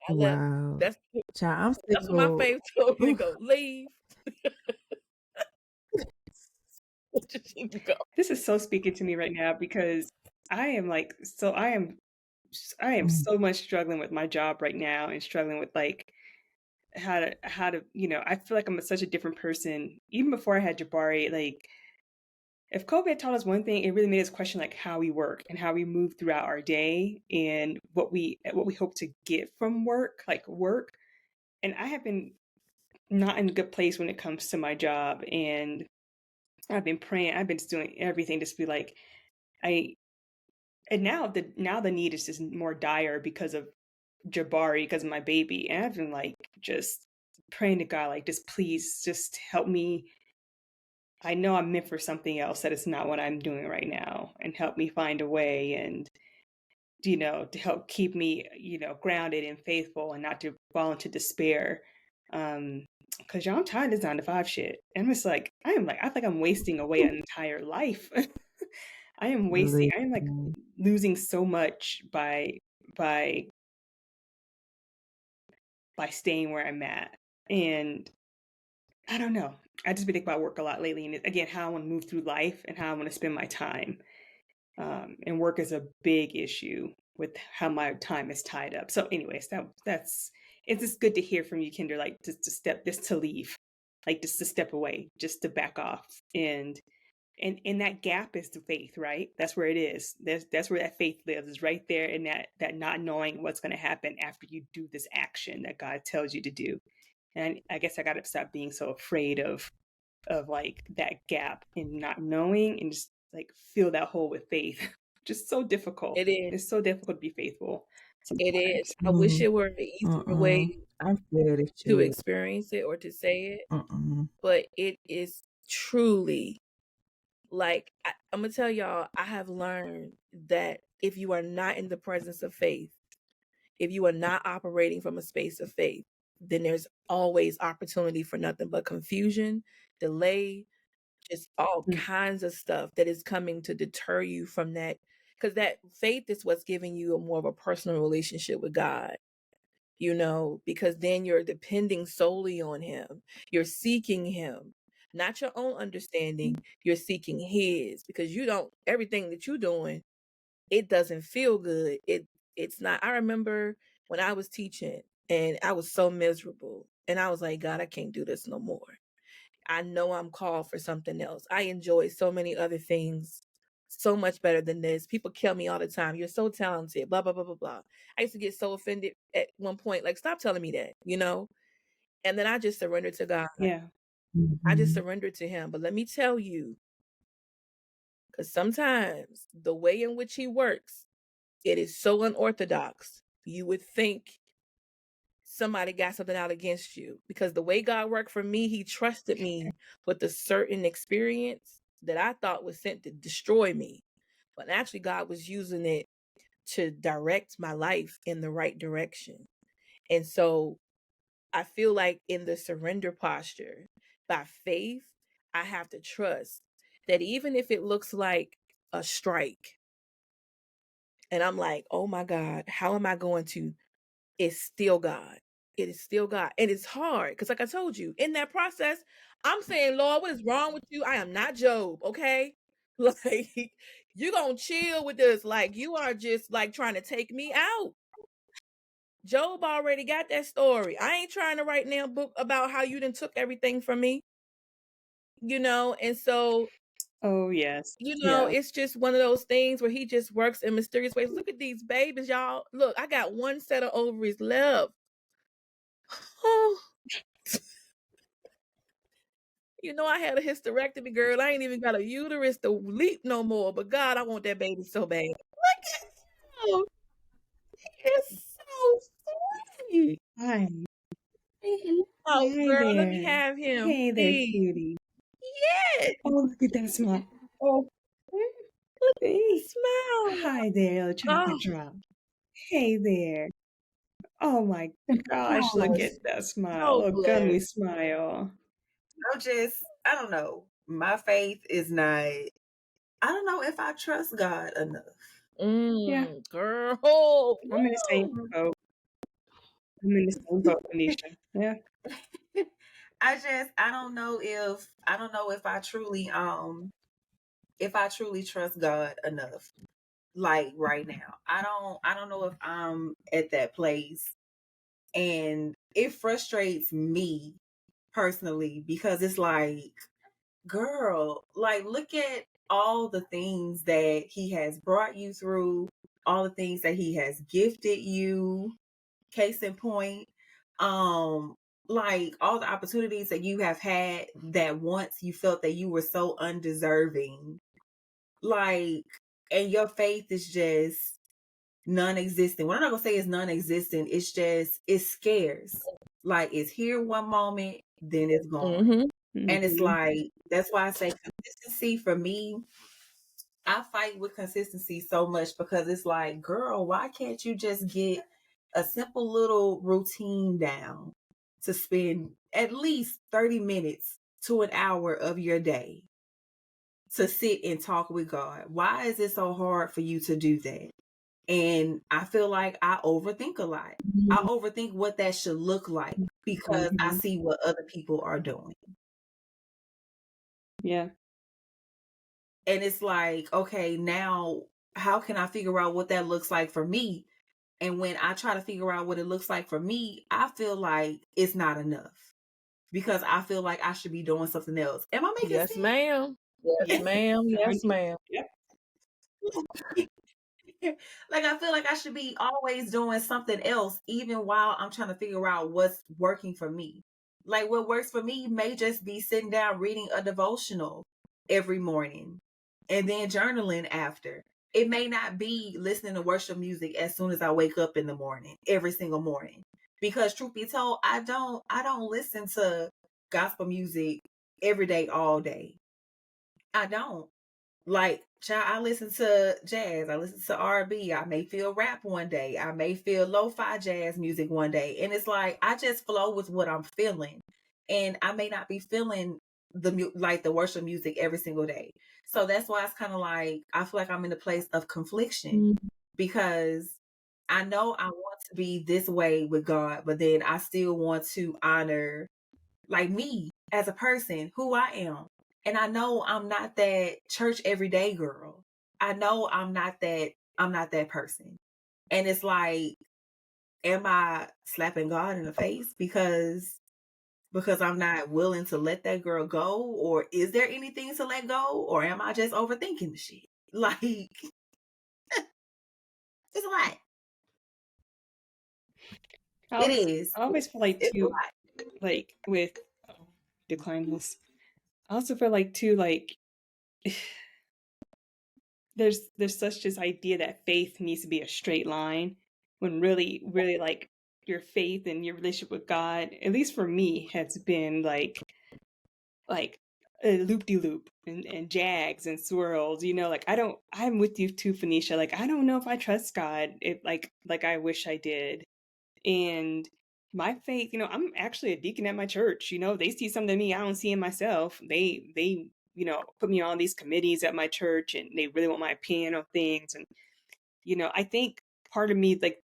I left. Wow. That's Child, that's what my faith told me to go. Leave. This is so speaking to me right now because I am so much struggling with my job right now and struggling with like how to I feel like I'm such a different person. Even before I had Jabari, like if COVID taught us one thing, it really made us question like how we work and how we move throughout our day and what we hope to get from work, like work. And I have been not in a good place when it comes to my job, and I've been praying. I've been doing everything just to be like now the need is just more dire because of Jabari, because of my baby, and I've been like just praying to God, like just please just help me. I know I'm meant for something else, that it's not what I'm doing right now, and help me find a way, and to help keep me grounded and faithful and not to fall into despair. Because y'all, I'm tired of this 9 to 5 shit. And I'm just like, I think I'm wasting away an entire life. I am like losing so much by staying where I'm at. And I don't know. I just been thinking about work a lot lately, and again, how I want to move through life and how I want to spend my time. And work is a big issue with how my time is tied up. So, anyways, that's it's just good to hear from you, Kendra. Like to leave, like just to step away, just to back off, and that gap is the faith, right? That's where it is. That's where that faith lives, is right there in that not knowing what's going to happen after you do this action that God tells you to do. And I guess I got to stop being so afraid of like that gap and not knowing, and just like fill that hole with faith. Just so difficult. It is. It's so difficult to be faithful sometimes. It is. I wish it were an easier way to experience it or to say it. But it is truly like, I'm going to tell y'all, I have learned that if you are not in the presence of faith, if you are not operating from a space of faith, then there's always opportunity for nothing but confusion, delay, just all kinds of stuff that is coming to deter you from that. Because that faith is what's giving you more of a personal relationship with God, because then you're depending solely on him. You're seeking him, not your own understanding. You're seeking his, because everything that you're doing, it doesn't feel good. It's not. I remember when I was teaching and I was so miserable and I was like, God, I can't do this no more. I know I'm called for something else. I enjoy so many other things so much better than this. People kill me all the time. You're so talented, blah, blah, blah, blah, blah. I used to get so offended at one point, like, stop telling me that, And then I just surrendered to God. Yeah. I just surrendered to him. But let me tell you, because sometimes the way in which he works, it is so unorthodox. You would think somebody got something out against you. Because the way God worked for me, he trusted me with a certain experience that I thought was sent to destroy me. But actually, God was using it to direct my life in the right direction. And so I feel like in the surrender posture, by faith, I have to trust that even if it looks like a strike, and I'm like, oh my God, how am I going to? It's still God. It is still God. And it's hard because, like I told you, in that process, I'm saying, Lord, what is wrong with you? I am not Job, okay? Like, you're going to chill with this. Like, you are just like trying to take me out. Job already got that story. I ain't trying to write now a book about how you done took everything from me, and so Oh yes. it's just one of those things where he just works in mysterious ways. Look at these babies, y'all. Look, I got one set of ovaries left. Oh, I had a hysterectomy, girl. I ain't even got a uterus to leap no more. But God, I want that baby so bad. Look at him. It's so sweet. Hi. Oh, Hey girl, let me there. have him. Hey there, Please. cutie. Yes. Oh, look at that smile. Oh, Look at hey. the smile. Hi there, little chocolate Oh, drop. Hey there. Oh my gosh, look at that smile. so Little gummy blessed. smile. I don't know. My faith is not, I don't know if I trust God enough. Yeah, Girl. I'm in the same boat. I'm in the same boat, Anisha. Yeah. I don't know if I truly trust God enough. Like right now. I don't know if I'm at that place. And it frustrates me personally because it's like, girl, like look at all the things that he has brought you through, all the things that he has gifted you, case in point. Um like all the opportunities that you have had that once you felt that you were so undeserving. Like, and your faith is just non-existent. What I'm not gonna say is non-existent. It's scarce. Like it's here one moment, then it's gone. And it's Mhm. like that's why I say consistency for me. I fight with consistency so much because it's like, girl, why can't you just get a simple little routine down to spend at least 30 minutes to an hour of your day to sit and talk with God? Why is it so hard for you to do that? And I feel like I overthink a lot. I overthink what that should look like because I Mhm. see what other people are doing. Yeah. And it's like, okay, now how can I figure out what that looks like for me? And when I try to figure out what it looks like for me, I feel like it's not enough because I feel like I should be doing something else. Am I making Yes, sense? ma'am. Yes, Yeah. ma'am. Yes, ma'am. Yep. Like I feel like I should be always doing something else, even while I'm trying to figure out what's working for me. Like what works for me may just be sitting down reading a devotional every morning and then journaling after. It may not be listening to worship music as soon as I wake up in the morning, every single morning. Because truth be told, I don't listen to gospel music every day, all day. I don't. Like, child, I listen to jazz. I listen to R&B. I may feel rap one day. I may feel lo-fi jazz music one day. And it's like, I just flow with what I'm feeling. And I may not be feeling like the worship music every single day. So that's why it's kind of like, I feel like I'm in a place of confliction because I know I want to be this way with God, but then I still want to honor like me as a person, who I am. And I know I'm not that church everyday girl. I know I'm not that person. And it's like, am I slapping God in the face because I'm not willing to let that girl go? Or is there anything to let go? Or am I just overthinking the shit? Like it's a lot. I It always, is. I always feel like It's a too, lot. like with decline this. I also feel like too, like there's such this idea that faith needs to be a straight line when really like your faith and your relationship with God, at least for me, has been like loop de loop and jags and swirls. Like I'm with you too, Phoenicia. Like I don't know if I trust God if like I wish I did. And my faith, I'm actually a deacon at my church. They see something in me I don't see in myself. They put me on these committees at my church, and they really want my opinion on things. And I think part of me, like,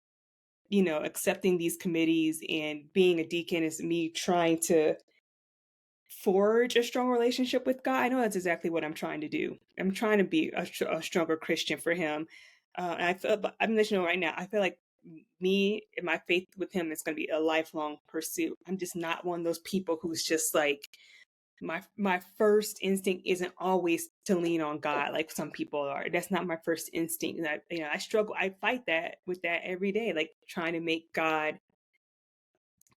accepting these committees and being a deacon is me trying to forge a strong relationship with God. I know that's exactly what I'm trying to do. I'm trying to be a stronger Christian for Him. And I'm letting you know right now, I feel like me and my faith with Him is going to be a lifelong pursuit. I'm just not one of those people who's just like, my first instinct isn't always to lean on God like some people are. That's not my first instinct. And I struggle. I fight that with that every day, like trying to make God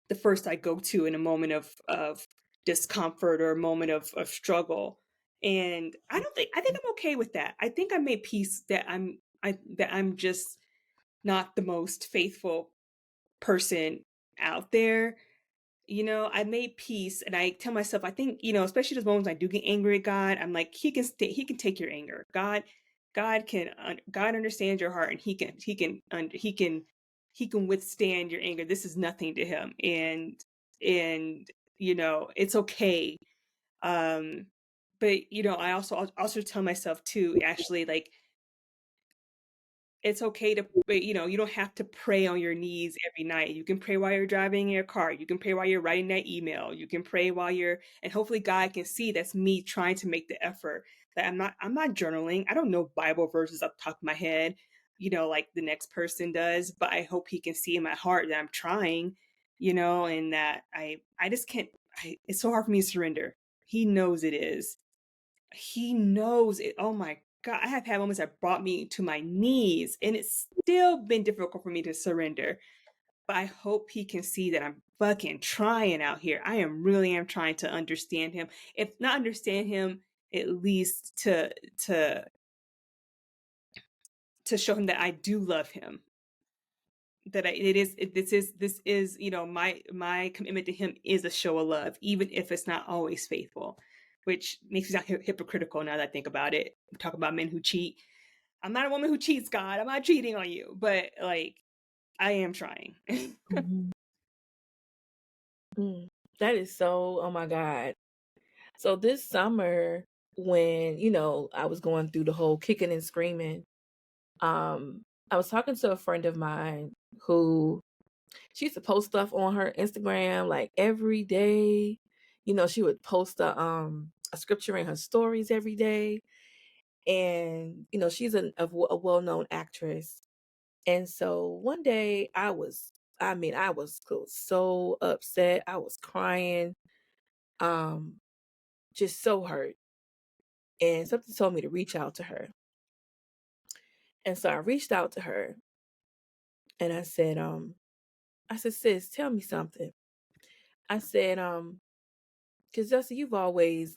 the first I go to in a moment of discomfort or a moment of struggle. And I think I'm okay with that. I think I made peace that I'm just not the most faithful person out there. I made peace, and I tell myself, I think, especially those moments I do get angry at God, I'm like, he can take your anger. God understands your heart, and he can withstand your anger. This is nothing to him. And it's okay. Um, but I also tell myself too, actually, like, it's okay to, but you don't have to pray on your knees every night. You can pray while you're driving in your car. You can pray while you're writing that email. You can pray and hopefully God can see that's me trying to make the effort. That I'm not journaling. I don't know Bible verses off the top of my head, like the next person does, but I hope He can see in my heart that I'm trying, and that I just can't, it's so hard for me to surrender. He knows it is. He knows it. Oh my God. I have had moments that brought me to my knees, and it's still been difficult for me to surrender. But I hope He can see that I'm fucking trying out here. I am trying to understand Him. If not understand Him, at least to show Him that I do love Him. That this is my commitment to Him is a show of love, even if it's not always faithful, which makes me sound hypocritical now that I think about it. We talk about men who cheat. I'm not a woman who cheats, God. I'm not cheating on you, but like, I am trying. That is so, oh my God. So this summer, when, I was going through the whole kicking and screaming, I was talking to a friend of mine who, she used to post stuff on her Instagram like every day. She would post a scripture in her stories every day. And, she's a well-known actress. And so one day I was so upset. I was crying, just so hurt. And something told me to reach out to her. And so I reached out to her and I said, sis, tell me something. I said, because Justin, you've always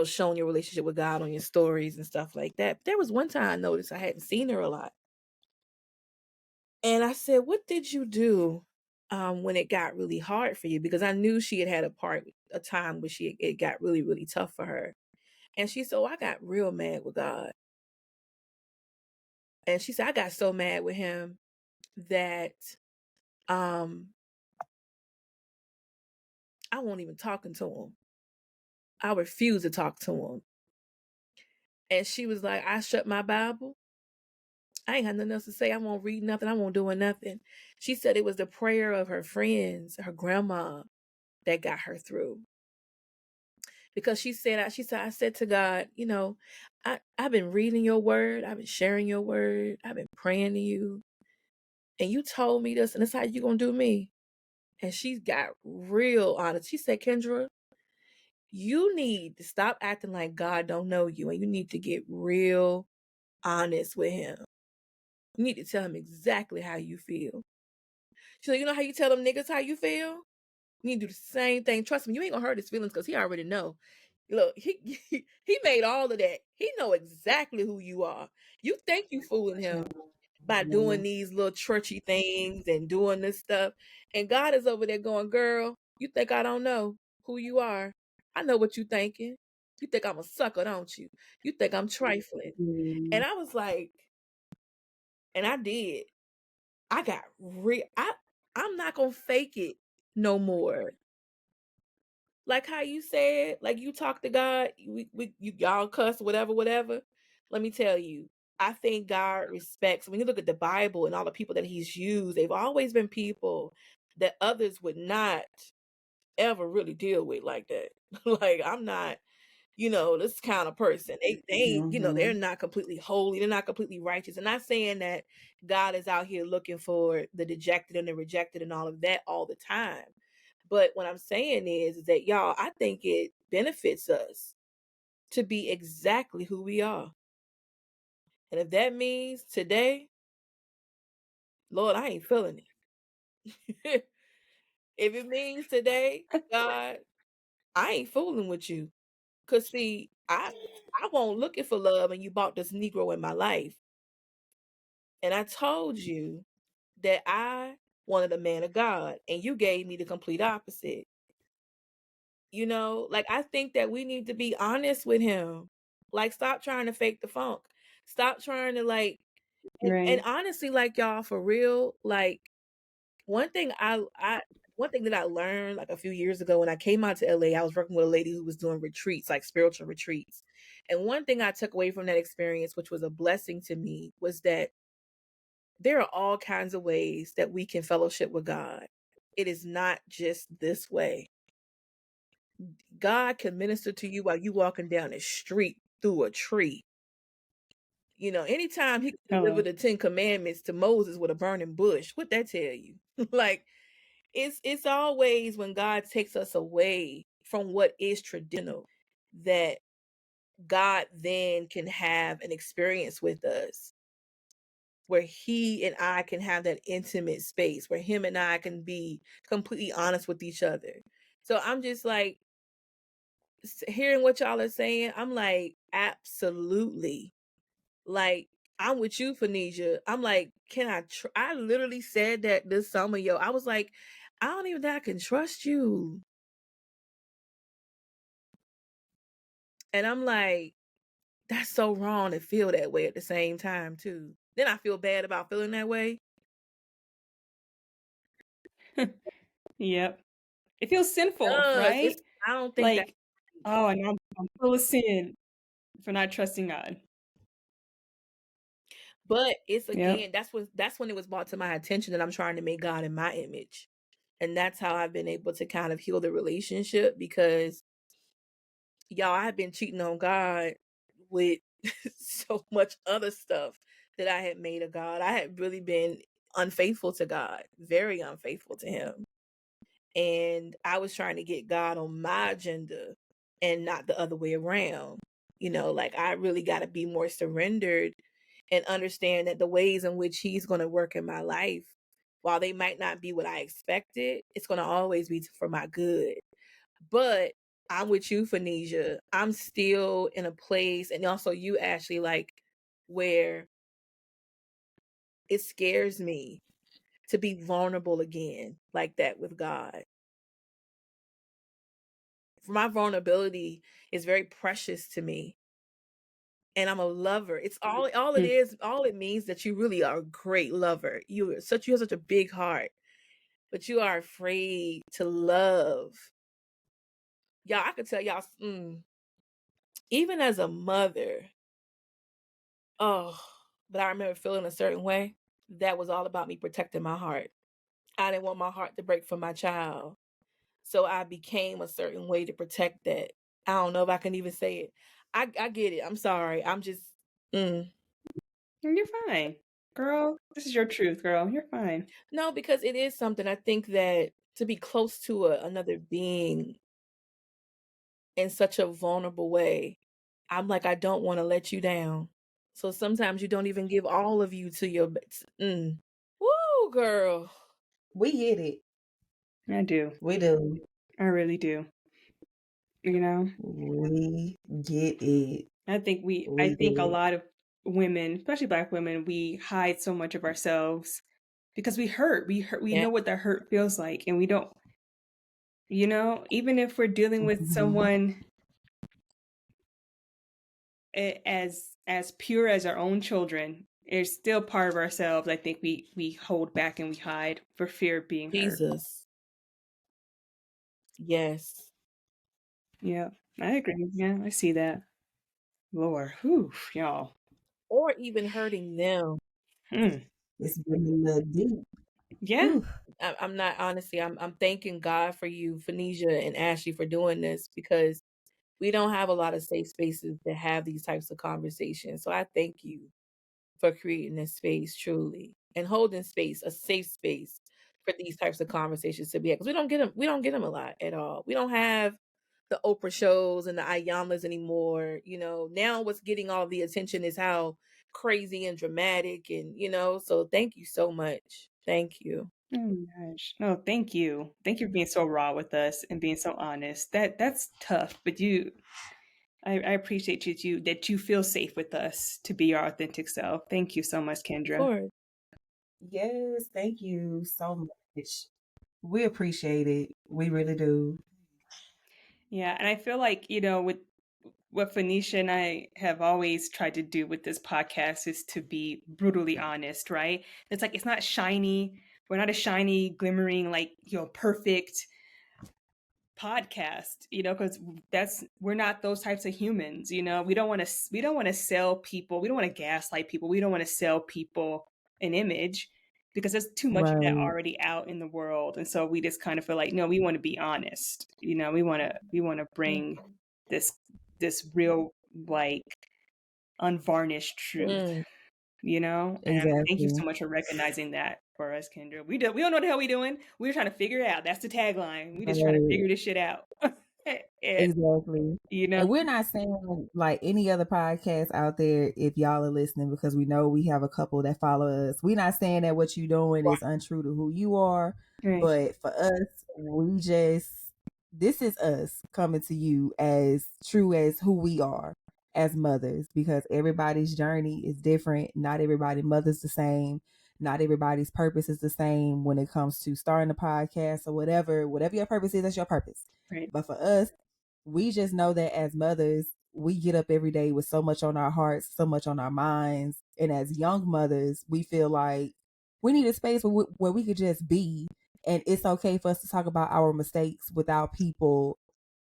shown your relationship with God on your stories and stuff like that. But there was one time I noticed I hadn't seen her a lot. And I said, what did you do when it got really hard for you? Because I knew she had a time where it got really, really tough for her. And she said, I got real mad with God. And she said, I got so mad with Him that I won't even talking to Him. I refuse to talk to Him. And she was like, I shut my Bible. I ain't got nothing else to say. I won't read nothing. I won't do nothing. She said it was the prayer of her friends, her grandma, that got her through. Because she said, I said to God, I've been reading your word. I've been sharing your word. I've been praying to you. And you told me this, and that's how you going to do me. And she got real honest. She said, Kendra, you need to stop acting like God don't know you, and you need to get real honest with Him. You need to tell Him exactly how you feel. She said, you know how you tell them niggas how you feel? You need to do the same thing. Trust me, you ain't gonna hurt his feelings because he already know. Look, he made all of that. He know exactly who you are. You think you fooling him, by doing these little churchy things and doing this stuff. And God is over there going, girl, you think I don't know who you are? I know what you thinking. You think I'm a sucker, don't you? You think I'm trifling. And I was like, and I did. I got I'm not gonna fake it no more. Like how you said, like you talk to God, y'all cuss, whatever. Let me tell you, I think God respects. When you look at the Bible and all the people that He's used, they've always been people that others would not ever really deal with like that. Like I'm not, this kind of person. They ain't, they're not completely holy. They're not completely righteous. And not saying that God is out here looking for the dejected and the rejected and all of that all the time. But what I'm saying is that, y'all, I think it benefits us to be exactly who we are. And if that means today, Lord, I ain't feeling it. If it means today, God, I ain't fooling with you. Cause see, I won't looking for love and you bought this Negro in my life. And I told you that I wanted a man of God and you gave me the complete opposite. Like I think that we need to be honest with him. Like stop trying to fake the funk. Stop trying to and honestly, like y'all, for real, like one thing one thing that I learned like a few years ago when I came out to LA, I was working with a lady who was doing retreats, like spiritual retreats. And one thing I took away from that experience, which was a blessing to me, was that there are all kinds of ways that we can fellowship with God. It is not just this way. God can minister to you while you walking down the street through a tree. Anytime he delivered the 10 commandments to Moses with a burning bush, what that tell you? Like it's always when God takes us away from what is traditional that God then can have an experience with us where he and I can have that intimate space where him and I can be completely honest with each other. So I'm just like hearing what y'all are saying, I'm like, absolutely. Like, I'm with you, Fanisia. I'm like, I literally said that this summer, yo. I was like, I don't even think I can trust you. And I'm like, that's so wrong to feel that way at the same time, too. Then I feel bad about feeling that way. Yep. It feels sinful, right? I don't think like, oh, and I'm full of sin for not trusting God. But it's again, that's when it was brought to my attention that I'm trying to make God in my image. And that's how I've been able to kind of heal the relationship because y'all, I've been cheating on God with so much other stuff that I had made of God. I had really been unfaithful to God, very unfaithful to him. And I was trying to get God on my agenda and not the other way around. Like I really got to be more surrendered and understand that the ways in which he's going to work in my life, while they might not be what I expected, it's going to always be for my good. But I'm with you, Fanisia. I'm still in a place, and also you, Ashley, like where it scares me to be vulnerable again like that with God. My vulnerability is very precious to me. And I'm a lover. It's all it is, all it means that you really are a great lover. You have such a big heart, but you are afraid to love. Y'all, I could tell y'all, even as a mother, but I remember feeling a certain way. That was all about me protecting my heart. I didn't want my heart to break for my child. So I became a certain way to protect that. I don't know if I can even say it. I get it. I'm sorry. I'm just, You're fine. Girl, this is your truth, girl. You're fine. No, because it is something I think that to be close to another being in such a vulnerable way, I'm like, I don't want to let you down. So sometimes you don't even give all of you to your Woo, girl. We get it. I do. We do. I really do. We get it. I think a lot of women, especially Black women, we hide so much of ourselves because we hurt. We Yeah. know what that hurt feels like, and we don't, even if we're dealing with Mhm. someone as pure as our own children, it's still part of ourselves. I think we hold back and we hide for fear of being hurt. Jesus. Yes. Yeah, I agree. Yeah, I see that. Lord, whew, y'all. Or even hurting them. Hmm. It's been a little deep. Yeah. Whew. I'm not honestly. I'm thanking God for you, Fanisia and Ashley, for doing this because we don't have a lot of safe spaces to have these types of conversations. So I thank you for creating this space truly and holding space, a safe space for these types of conversations to be at. Because we don't get them a lot at all. We don't have the Oprah shows and the Ayamas anymore. Now what's getting all the attention is how crazy and dramatic so thank you so much. Thank you. Oh my gosh. No, thank you. Thank you for being so raw with us and being so honest. That's tough, but I appreciate that you feel safe with us to be your authentic self. Thank you so much, Of Kendra. course. Yes, thank you so much. We appreciate it. We really do. Yeah, and I feel like, with what Phoenicia and I have always tried to do with this podcast is to be brutally honest, right? It's like it's not shiny. We're not a shiny, glimmering, like, perfect podcast, because we're not those types of humans. We don't want to sell people. We don't want to gaslight people. We don't want to sell people an image because there's too much of that Right. already out in the world. And so we just kind of feel like, no, we want to be honest. We want to bring this real, like, unvarnished truth. Mm, And thank you so Exactly. much for recognizing that for us, Kendra. We don't know what the hell we doing. We're trying to figure it out. That's the tagline. We just trying to Right. figure this shit out. And, Exactly. you know, And we're not saying like any other podcast out there if y'all are listening because we know we have a couple that follow us. We're not saying that what you're doing is untrue to who you are, right, but for us, this is us coming to you as true as who we are as mothers because everybody's journey is different. Not everybody mother's the same. Not everybody's purpose is the same when it comes to starting a podcast or whatever your purpose is, that's your purpose. right, But for us, we just know that as mothers, we get up every day with so much on our hearts, so much on our minds. And as young mothers, we feel like we need a space where we could just be. And it's okay for us to talk about our mistakes without people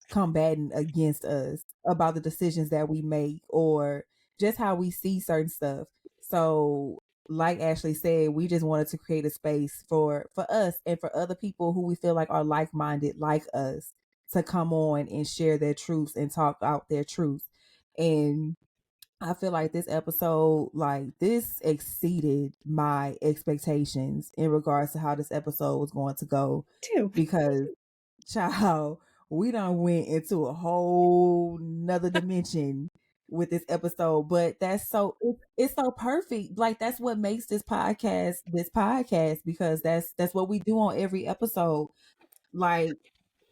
combating against us about the decisions that we make or just how we see certain stuff. So, like Ashley said, we just wanted to create a space for us and for other people who we feel like are like-minded like us to come on and share their truths and talk out their truths. And I feel like this episode, like this exceeded my expectations in regards to how this episode was going to go too. because child, we done went into a whole nother dimension with this episode, but it's so perfect. Like that's what makes this podcast because that's what we do on every episode. Like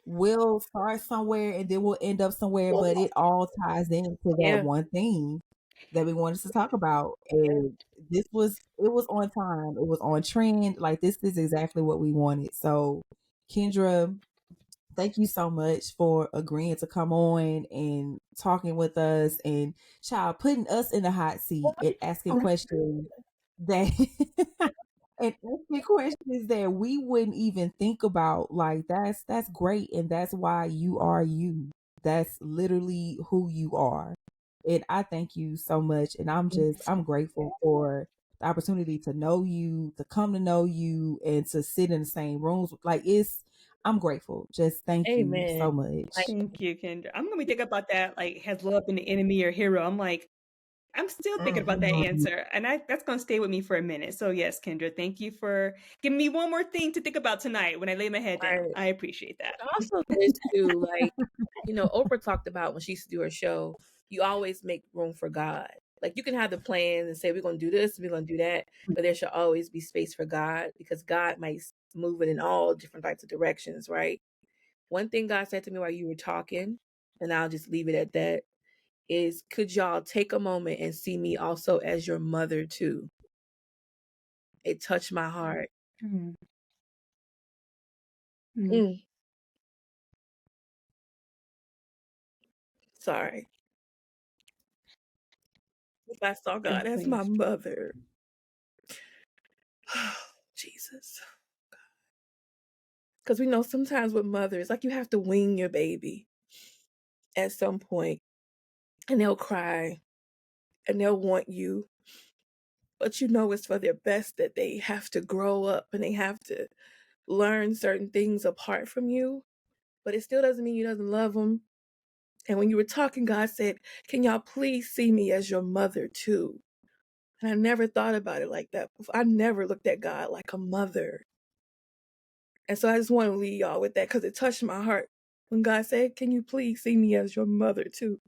we'll start somewhere and then we'll end up somewhere, but it all ties into that yeah. one thing that we wanted to talk about. And it was on time. It was on trend. Like this is exactly what we wanted. So Kendra, thank you so much for agreeing to come on and talking with us and child putting us in the hot seat and asking questions that and asking questions that we wouldn't even think about. Like that's great and that's why you are you. That's literally who you are. And I thank you so much. And I'm grateful for the opportunity to know you, to come to know you, and to sit in the same rooms. Like I'm grateful. Just thank you Amen. so much. Thank you, Kendra. I'm gonna be thinking about that. Like, has love been the enemy or hero? I'm like, I'm still thinking about that Mhm. answer, and that's gonna stay with me for a minute. So yes, Kendra, thank you for giving me one more thing to think about tonight when I lay my head down. Right. I appreciate that. And also this too, like, Oprah talked about when she used to do her show, you always make room for God. Like you can have the plan and say we're gonna do this, we're gonna do that, but there should always be space for God because God might move it in all different types of directions, right? One thing God said to me while you were talking, and I'll just leave it at that. is, could y'all take a moment and see me also as your mother too? It touched my heart. Mm. Sorry. If I saw Oh, God as my please. mother. Jesus. Because we know sometimes with mothers, like, you have to wean your baby at some point, and they'll cry and they'll want you, but you know it's for their best that they have to grow up and they have to learn certain things apart from you, but it still doesn't mean you doesn't love them. And when you were talking, God said, can y'all please see me as your mother too? And I never thought about it like that before. I never looked at God like a mother. And so I just want to leave y'all with that because it touched my heart when God said, can you please see me as your mother too?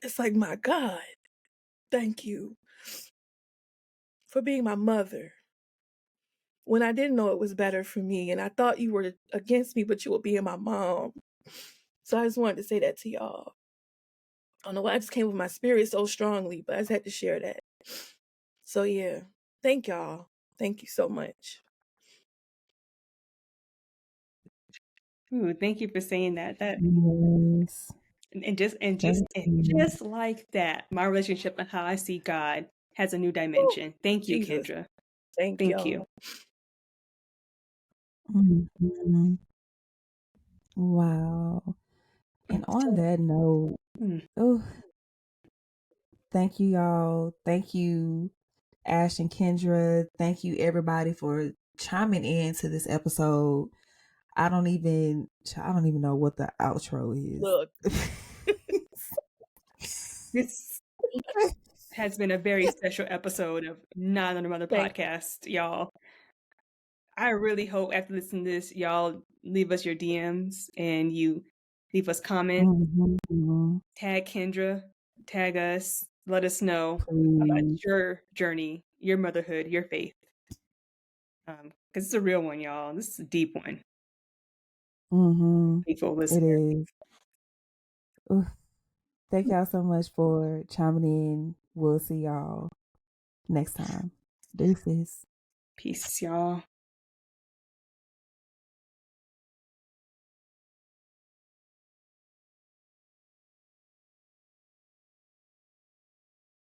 It's like, my God, thank you for being my mother when I didn't know it was better for me. And I thought you were against me, but you were being my mom. So I just wanted to say that to y'all. I don't know why I just came with my spirit so strongly, but I just had to share that. So yeah, thank y'all. Thank you so much. Ooh, thank you for saying that. Yes. And just Thank you. like that, my relationship and how I see God has a new Woo, dimension. Thank you, Jesus, Kendra. thank Thank y'all. you. Mhm. Wow. And on that note, Mm. oh, thank you, y'all. Thank you, Ash and Kendra. Thank you, everybody, for chiming in to this episode. I don't even know what the outro is. Look, This has been a very special episode of Not Another Mother thank podcast, y'all. I really hope after listening to this, y'all leave us your DMs and you leave us comments, Mhm. tag Kendra, tag us, let us know about Please. your journey, your motherhood, your faith. Because it's a real one, y'all. This is a deep one. Faithful It listener. is. Oof. Thank y'all so much for chiming in. We'll see y'all next time. Deuces. Peace, y'all.